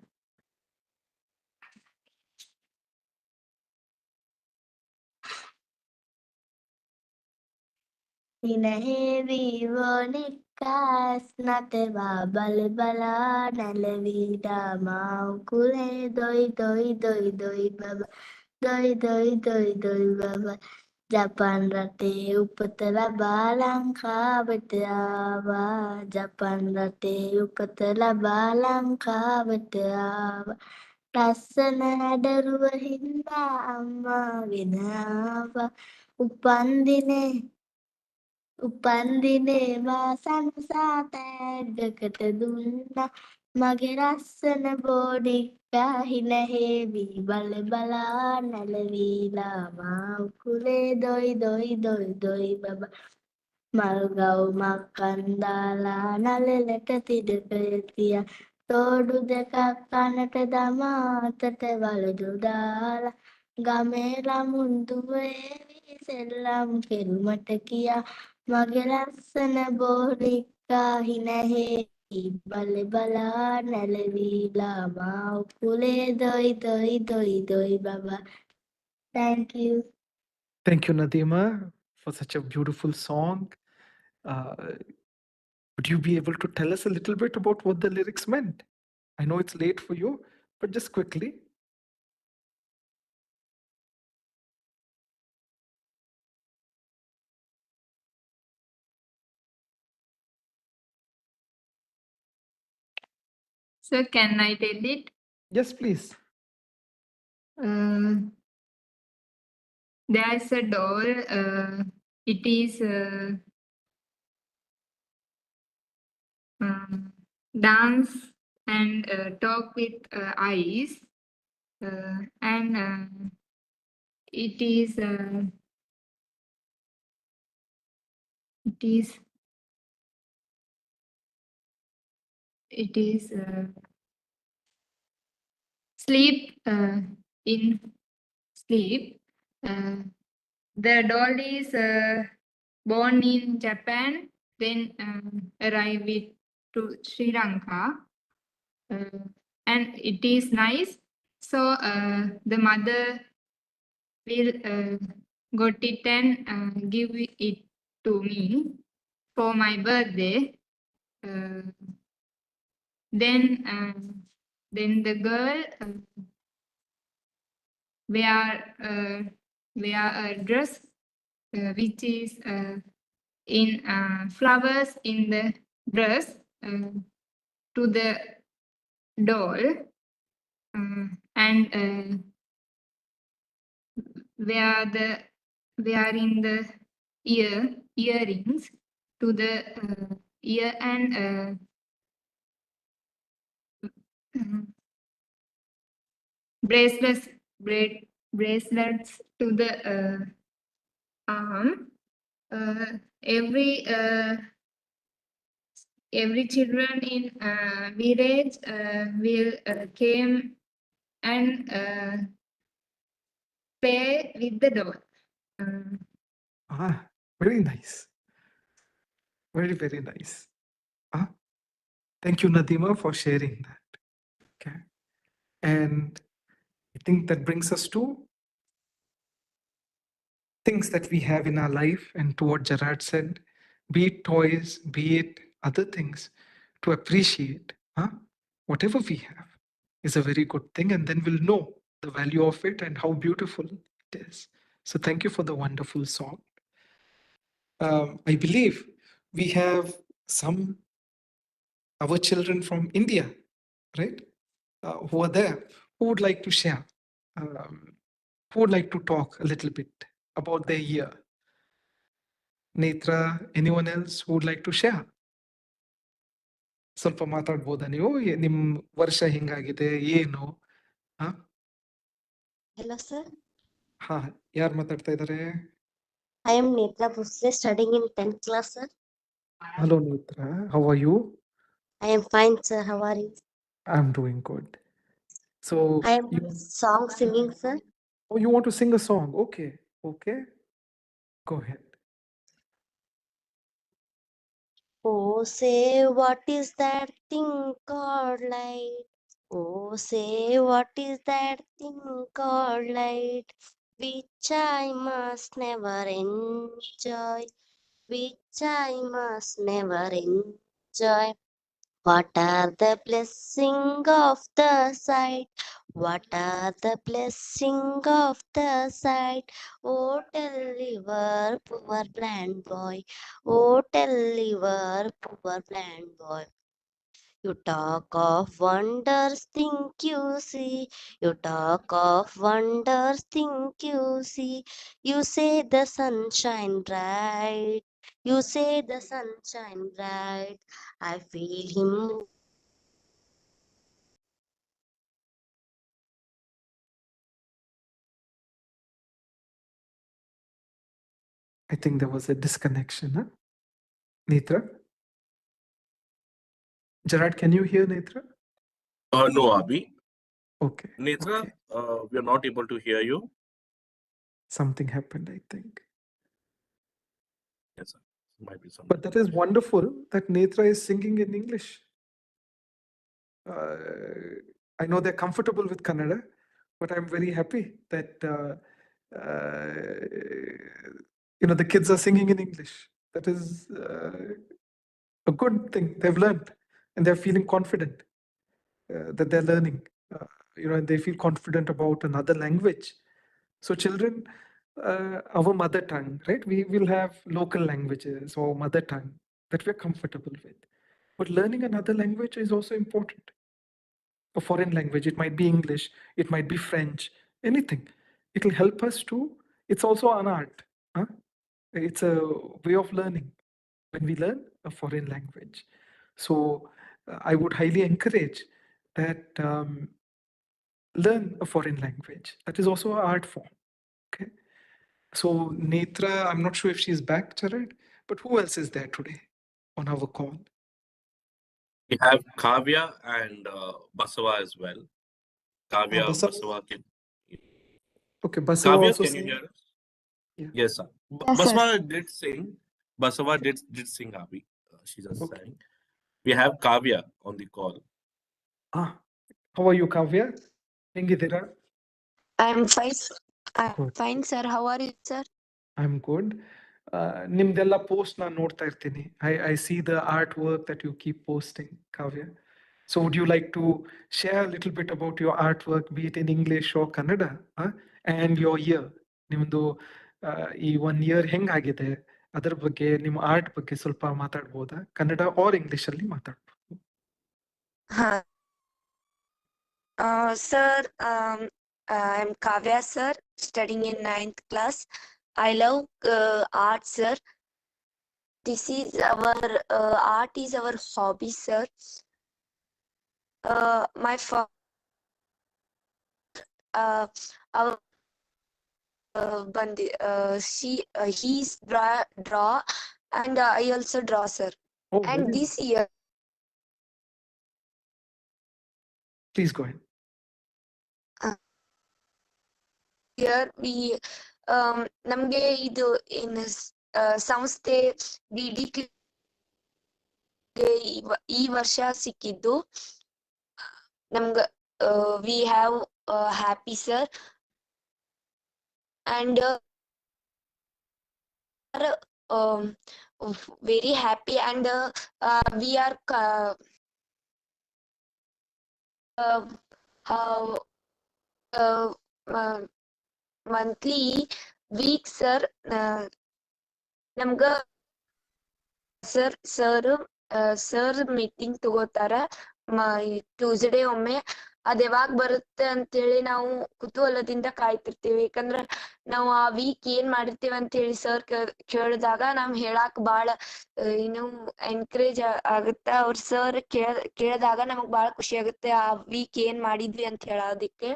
නිනහෙවීවෝනික්කාස් නතවා බලබලා නැලවීඩා මවකුලේ දොයි දොයි දොයි දොයි බබ දොයි දොයි දොයි දොයි බබ ජපන් රටේ උපත ලබා ලංකාවට ආවා ජපන් රටේ උපත ලබා ලංකාවට ආවා ලස්සන හැඩරුව හින්දා අම්මා ගෙන ආවා උපන්දිනේ වාසන්සා තෑග්ගකට දුන්නා මගේ රස්සන බෝඩික්කා හිනහෙවි බලබලා නැලවීලා මා උකුලේ දොයි දොයි දොයි දොයි බබා මල්ගවුමක් කන්දාලා නළලට තිඩකය තියා තෝඩු දෙකක් කනට දමා අතට වලදු දාලා ගමේ ළමුන්දුවේ සෙල්ලම් කෙරුමට කියා මගේ ලස්සන බෝරික්කා හිනැහේ බල බලා නැලවීලා මා උකුලේ දොයි දොයි දොයි දොයි බබා. Thank you. Thank you, Nadima, for such a beautiful song. Would you be able to tell us a little bit about what the lyrics meant? I know it's late for you, but just quickly. So can I tell it? Yes, please. There's a doll. It is dance and talk with eyes, and it is sleep in sleep. The doll is born in Japan, then arrive it to Sri Lanka, and it is nice. So the mother will got it and give it to me for my birthday. Then the girl wear a dress which is in flowers in the dress to the doll, and wearing the earrings to the ear, and bracelets to the arm. Every children in village will came and play with the doll. Very nice. Very, very nice. Thank you, Nadima, for sharing that. Okay. And I think that brings us to things that we have in our life, and to what Gerard said, be it toys, be it other things, to appreciate whatever we have is a very good thing, and then we'll know the value of it and how beautiful it is. So thank you for the wonderful song. I believe we have our children from India, right, who are there, who would like to share, who would like to talk a little bit about their year. Netra, anyone else who would like to share? ಸ್ವಲ್ಪ ಮಾತಾಡ್ಬೋದಾ ನೀವು ನಿಮ್ ವರ್ಷ ಹಿಂಗಾಗಿದೆ ಏನು? Hello, sir. ಹಾ, ಯಾರು ಮಾತಾಡ್ತಾ ಇದ್ದಾರೆ? I am Netra Bhusle, studying in 10th class, sir. Hello, Netra. How are you? I am fine, sir. How are you? I'm doing good. So I am song singing, sir. Oh, you want to sing a song? Okay. Okay. Go ahead. Oh, say what is that thing called light? Oh, say what is that thing called light? Which I must never enjoy. Which I must never enjoy. What are the blessings of the sight? What are the blessings of the sight? Oh, tell your poor blind boy. Oh, tell your poor blind boy. You talk of wonders, think you see. You talk of wonders, think you see. You say the sunshine bright. You say the sunshine bright. I feel him. I think there was a disconnection, huh? Netra? Gerard, can you hear Netra? No, Abhi. Okay. Netra, Okay. we are not able to hear you. something happened, I think. Yes, sir. Might be some. But that is wonderful that Netra is singing in English. I know they're comfortable with Kannada, but I'm very happy that the kids are singing in English. That is a good thing. They've learned, and they're feeling confident that they're learning. And they feel confident about another language. So children, our mother tongue, right? We will have local languages or mother tongue that we're comfortable with. But learning another language is also important. A foreign language, it might be English, it might be French, anything. It will help us to, it's also an art. Huh? It's a way of learning when we learn a foreign language. So I would highly encourage that learn a foreign language. That is also an art form. Okay. So Netra, I'm not sure if she's back, Jared, but who else is there today on our call? We have Kavya and Basava as well. Kavya, Basava. Okay, Basava Kavya, also can you sing? hear us? Yeah. Yes, sir. Yes, sir. Basava did sing. Basava did sing, Abhi. She just Okay. sang. We have Kavya on the call. How are you, Kavya? Hengidira? I'm fine. I'm Good. fine, sir. How are you, sir? I'm good. ನಿಮ್ದೆಲ್ಲ post ನಾನು ನೋಡ್ತಾ ಇರ್ತೀನಿ. I see the artwork that you keep posting, Kavya. So would you like to share a little bit about your artwork, be it in English or Kannada, and your year? ನಿಮ್ದು ಈ 1 year ಹೆಂಗಾಗಿದೆ ಅದರ ಬಗ್ಗೆ ನಿಮ್ಮ art ಬಗ್ಗೆ ಸ್ವಲ್ಪ ಮಾತಾಡ್ಬೋದಾ? Kannada R English ಅಲ್ಲಿ ಮಾತಾಡ್ಬೋದು. Sir, I'm Kavya, sir, studying in 9th class. I love art, sir. This is our art is our hobby, sir. My father, our he's draw, and I also draw, sir. Oh, And very this nice. year, Please go ahead. we ನಮ್ಗೆ ಇದು in ಸಂಸ್ಥೆ D ಈ ವರ್ಷ ಸಿಕ್ಕಿದ್ದು ನಮ್ಗ we have happy, sir, and very happy, and we are monthly week, sir, ನಮ್ಗ sir meeting ತಗೋತಾರ Tuesday ಒಮ್ಮೆ. ಅದ್ ಯಾವಾಗ ಬರುತ್ತೆ ಅಂತೇಳಿ ನಾವು ಕುತೂಹಲದಿಂದ ಕಾಯ್ತಿರ್ತೀವಿ. ಯಾಕಂದ್ರ ನಾವು ಆ ವೀಕ್ ಏನ್ ಮಾಡಿರ್ತೀವಿ ಅಂತ ಹೇಳಿ ಸರ್ ಕೇಳಿದಾಗ ನಾವ್ ಹೇಳಾಕ್ ಬಾಳ ಏನು ಎನ್ಕರೇಜ್ ಆಗುತ್ತೆ. ಅವ್ರ ಸರ್ ಕೇಳಿದಾಗ ನಮಗ್ ಬಾಳ ಖುಷಿ ಆಗುತ್ತೆ ಆ ವೀಕ್ ಏನ್ ಮಾಡಿದ್ವಿ ಅಂತ ಹೇಳೋದಿಕ್ಕೆ.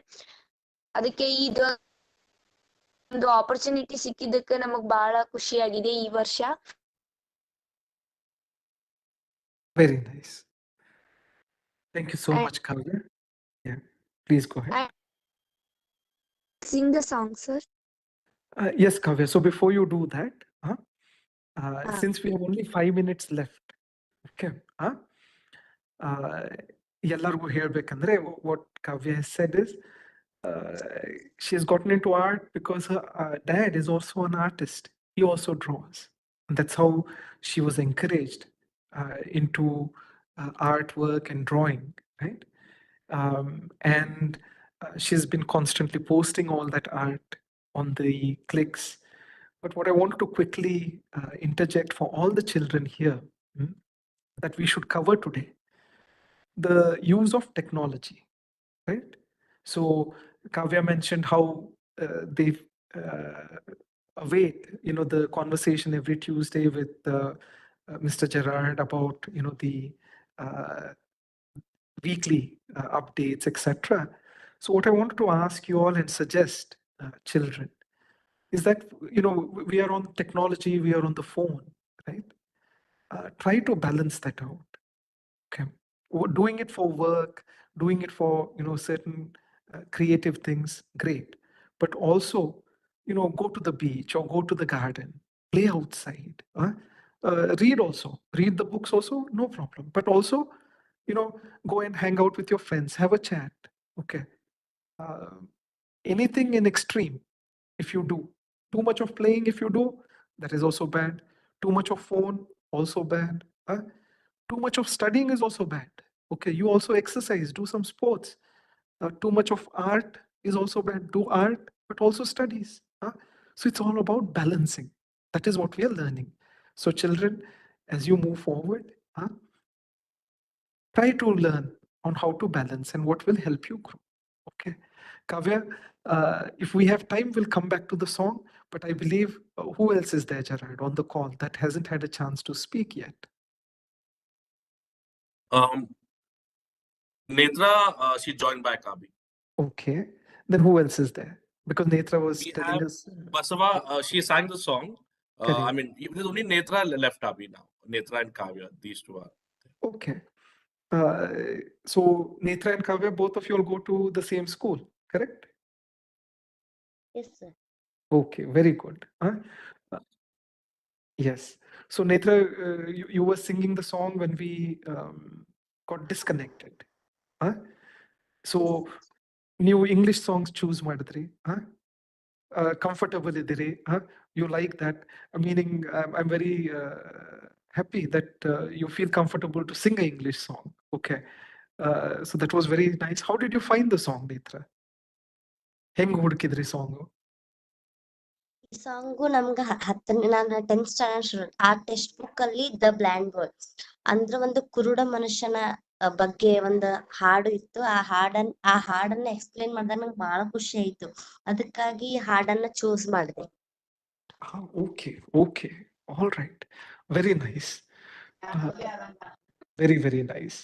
ಅದಕ್ಕೆ ಇದು ಒಂದು ಆಪರ್ಚುನಿಟಿ ಸಿಕ್ಕಿದ್ದಕ್ಕೆ ನಮಗ್ ಬಾಳ ಖುಷಿ ಆಗಿದೆ ಈ ವರ್ಷ. Very nice. Thank you so much, Kavya. Yeah, please go ahead. Sing the song, sir. Yes, Kavya. So before you do that, since we have only 5 minutes left, okay, ಎಲ್ಲರಿಗೂ ಹೇಳ್ಬೇಕಂದ್ರೆ what Kavya has said is she has gotten into art because her dad is also an artist. He also draws. And that's how she was encouraged into artwork and drawing, right? And she's been constantly posting all that art on the clicks. But what I wanted to quickly interject for all the children here that we should cover today, the use of technology, right? So Kavya mentioned how they await, the conversation every Tuesday with Mr. Gerard about, the weekly updates, etc. So what I wanted to ask you all and suggest, children, is that, we are on technology, we are on the phone, right? Try to balance that out. Okay. Doing it for work, doing it for, certain creative things, great. But also go to the beach or go to the garden, play outside. Read also, read the books also, no problem. But also, go and hang out with your friends, have a chat. Okay. Uh, Anything in extreme, if you do. Too much of playing, if you do, that is also bad. Too much of phone, also bad. Too much of studying is also bad. Okay, you also exercise, do some sports. Too much of art is also bad. Do art, but also studies. So it's all about balancing. That is what we are learning. So children, as you move forward, try to learn on how to balance and what will help you grow. Okay. Kavya, if we have time, we'll come back to the song. But I believe, who else is there, Gerard, on the call that hasn't had a chance to speak yet? Netra, she joined by Kabi. Okay. Then who else is there? Because Netra was We telling have us. Basava, she sang the song. I Correct. mean, there's only Netra left Kabi now. Netra and Kavya, these two are. Okay. So Netra and Kavya, both of you all go to the same school, correct? Yes, sir. Okay, very good. Yes. So Netra, you were singing the song when we got disconnected. So new English songs choose ಮಾಡಿದ್ರಿ comfortable ಇದ್ದೀರಿ you like that, meaning I'm very happy that you feel comfortable to sing an English song. Okay. So that was very nice. How did you find the song, Netra? ಹೆಂಗ್ ಹುಡುಕಿದ್ರಿ song? ಈ song ನಮ್ಗೆ ನಾನು 10th standard ಆ text book ಅಲ್ಲಿ the bland words ಅಂದ್ರೆ ಒಂದು ಕುರುಡ ಮನುಷ್ಯನ ಬಗ್ಗೆ ಒಂದು ಹಾಡು ಇತ್ತು. ಆ ಹಾಡನ್ನ ಎಕ್ಸ್ಪ್ಲೇನ್ ಮಾಡಿದಾಗ ನಂಗೆ ಬಹಳ ಖುಷಿ ಆಯ್ತು. ಅದಕ್ಕಾಗಿ ಹಾಡನ್ನ ಚೂಸ್ ಮಾಡಿದೆ. Okay, all right, very nice. Very, very nice.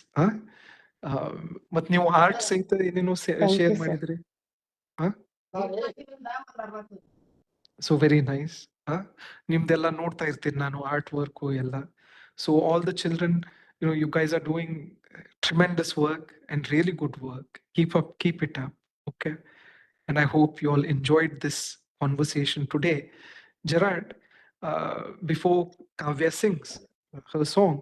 ಮತ್ ನೀವು ಆರ್ಟ್ ಸಹಿತ ಏನೇನೋ ಶೇರ್ ಮಾಡಿದ್ರಿ. So very nice. ನಿಮ್ದೆಲ್ಲ ನೋಡ್ತಾ ಇರ್ತೀನಿ ನಾನು, ಆರ್ಟ್ ವರ್ಕು ಎಲ್ಲ. So all the children, you guys are doing tremendous work and really good work. Keep it up. Okay. And I hope you all enjoyed this conversation today. Gerard, before Kavya sings her song,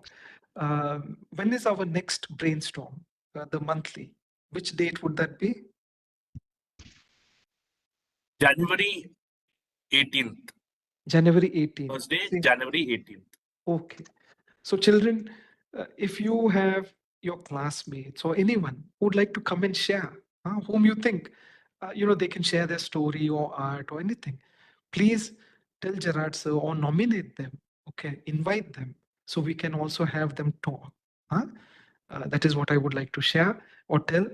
when is our next brainstorm? The monthly. Which date would that be? January 18th. January 18th. Thursday, See? January 18th. Okay. So children, if you have your classmates or anyone who would like to come and share, whom you think, they can share their story or art or anything, please tell Gerard sir or nominate them. Okay, invite them so we can also have them talk. That is what I would like to share or tell,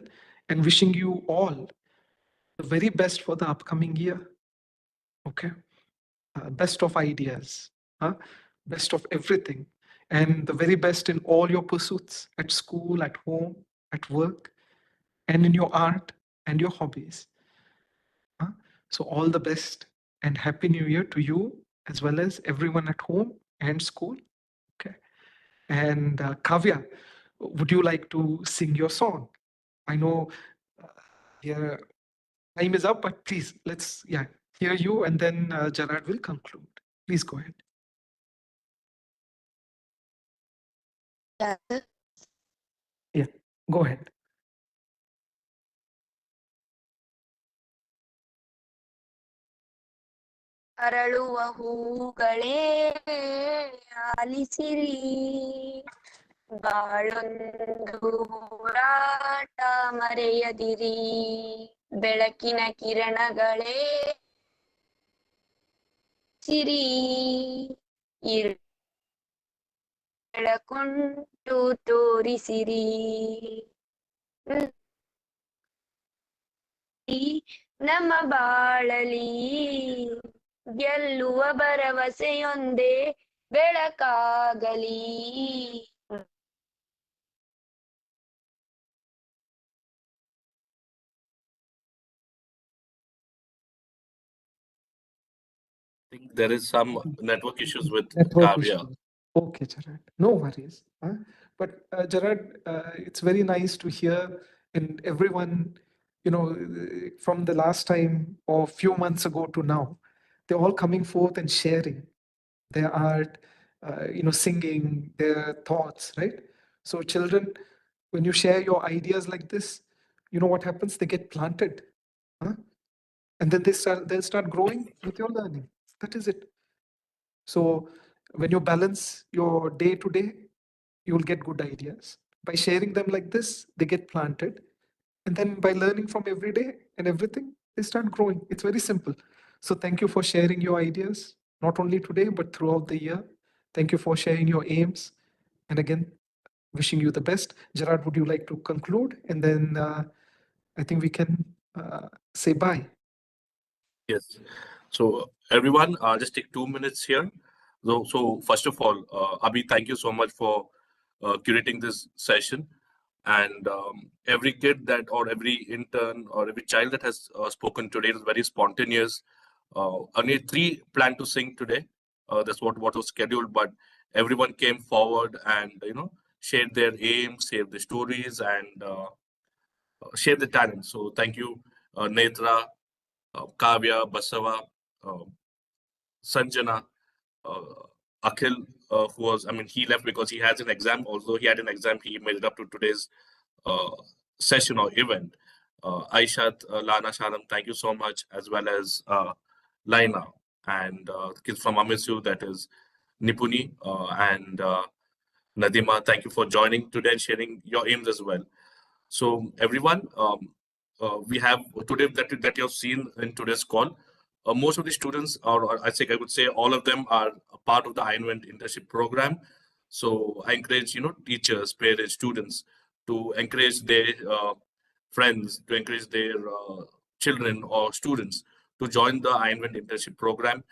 and wishing you all the very best for the upcoming year. Okay, best of ideas, best of everything, and the very best in all your pursuits at school, at home, at work, and in your art and your hobbies. So all the best and happy new year to you as well as everyone at home and school. Okay. And Kavya, would you like to sing your song? I know here time is up, but please let's hear you, and then Gerard will conclude. Please go ahead. Yeah, go ahead. ಅರಳುವ ಹೂಗಳೇ ಆಲಿಸಿರಿ, ಬಾಳೊಂದು ಹೋರಾಟ ಮರೆಯದಿರಿ, ಬೆಳಕಿನ ಕಿರಣಗಳೇ ಸಿರಿ, ಬೆಳಕೊಂಡು ತೋರಿಸಿರಿ. ನಮ್ಮ ಬಾಳಲಿ ಗೆಲ್ಲುವ ಭರವಸೆಯೊಂದೇ ಬೆಳಕಾಗಲಿ. I think there is some network issues with Network Kavya. issue. Okay, Gerard, no worries. But Gerard, it's very nice to hear, and everyone, from the last time or few months ago to now, they're all coming forth and sharing their art, singing their thoughts, right? So children, when you share your ideas like this, you know what happens? They get planted, huh? And then they'll start growing with your learning. That is it. So when you balance your day to day, you will get good ideas. By sharing them like this, they get planted. And then by learning from every day and everything, they start growing. It's very simple. So thank you for sharing your ideas, not only today, but throughout the year. Thank you for sharing your aims. And again, wishing you the best. Gerard, would you like to conclude? And then I think we can say bye. Yes. So everyone, just take 2 minutes here. So first of all, Abhi, thank you so much for curating this session. And every kid that, or every intern, or every child that has spoken today is very spontaneous. Only three planned to sing today. That's what was scheduled, but everyone came forward and shared their aims, shared the stories, and shared the talent. So thank you, Netra, Kavya, Basava, uh, Sanjana, uh, Akhil, who was, I mean, he left because he has an exam. Although he had an exam, he made it up to today's uh, session or event. Aishat, Lana, Sharam, thank you so much, as well as Laina and the kids from Amisu, that is Nipuni and Nadima. Thank you for joining today and sharing your aims as well. So everyone, we have today that you have seen in today's call. Most of the students, or I think I would say all of them, are a part of the iINVENT internship program. So I encourage teachers, parents, students to encourage their friends, to encourage their children or students to join the iINVENT internship program.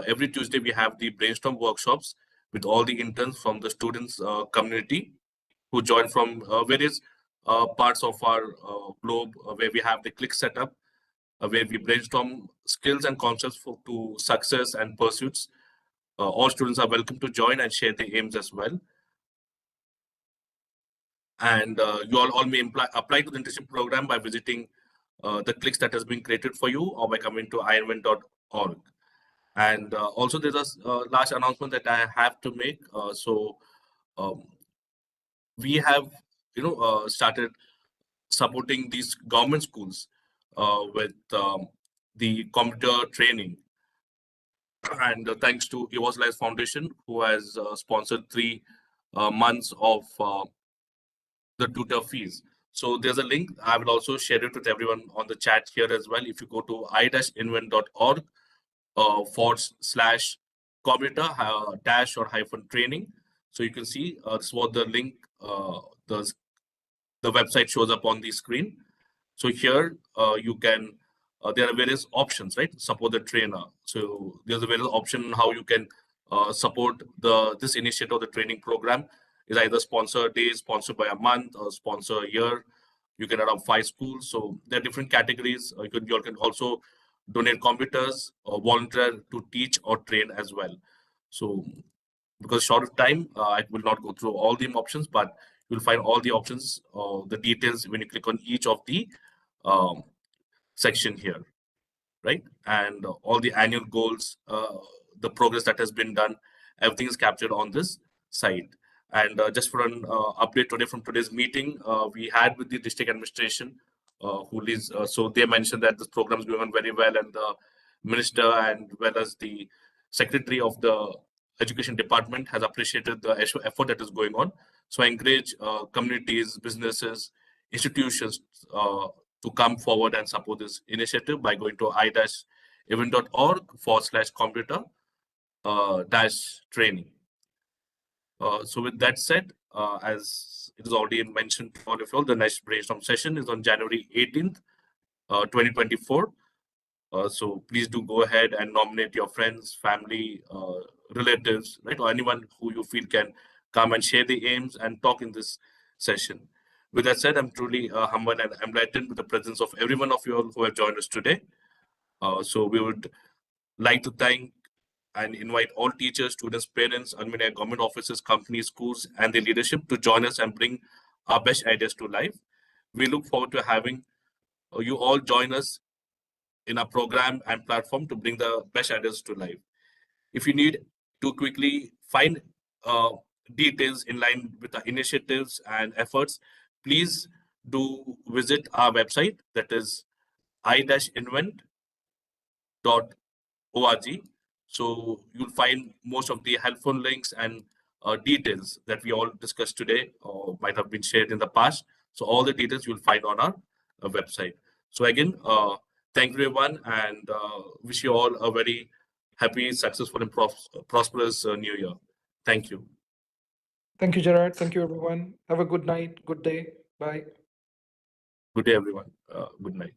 Every Tuesday we have the brainstorm workshops with all the interns from the students community who join from various parts of our globe, where we have the click setup, where we brainstorm skills and concepts to success and pursuits. All students are welcome to join and share their aims as well. And you all may apply to the internship program by visiting the clicks that has been created for you, or by coming to iINVENT.org. And also there's a last announcement that I have to make. Um, we have started supporting these government schools with the computer training. And thanks to Evo's Life Foundation, who has sponsored 3 months of the tutor fees. So there's a link. I will also share it with everyone on the chat here as well. If you go to i-invent.org / computer dash or hyphen training, so you can see this is what the link, the website shows up on the screen. So here you can, there are various options, right? Support the trainer. So there's a various option how you can support this initiative, the training program is either sponsor a day, sponsored by a month, or sponsor a year. You can adopt 5 schools. So there are different categories. You can also donate computers or volunteer to teach or train as well. So because short of time, I will not go through all the options, but you'll find all the options, the details when you click on each of the um, section here, right? And all the annual goals, the progress that has been done, everything is captured on this site. And just for an update today from today's meeting, we had with the district administration, who leads, so they mentioned that this program is going on very well, and the minister and well as the secretary of the education department has appreciated the effort that is going on. So I encourage communities, businesses, institutions to come forward and support this initiative by going to i-event.org / computer dash training. So with that said, as it is already mentioned to all of you, the next brainstorm session is on January 18th, 2024. So please do go ahead and nominate your friends, family, relatives, right, or anyone who you feel can come and share the aims and talk in this session. With that said, I'm truly humbled and enlightened with the presence of every one of you all who have joined us today. So we would like to thank and invite all teachers, students, parents, alumni, government offices, companies, schools, and their leadership to join us and bring our best ideas to life. We look forward to having you all join us in our program and platform to bring the best ideas to life. If you need to quickly find details in line with the initiatives and efforts, please do visit our website, that is i-invent.org. So you'll find most of the helpful links and details that we all discussed today or might have been shared in the past. So all the details you'll find on our website. So again, thank you everyone, and wish you all a very happy, successful, and prosperous new year. Thank you. Thank you, Gerard. Thank you, everyone. Have a good night, good day. Bye. Good day, everyone. Good night.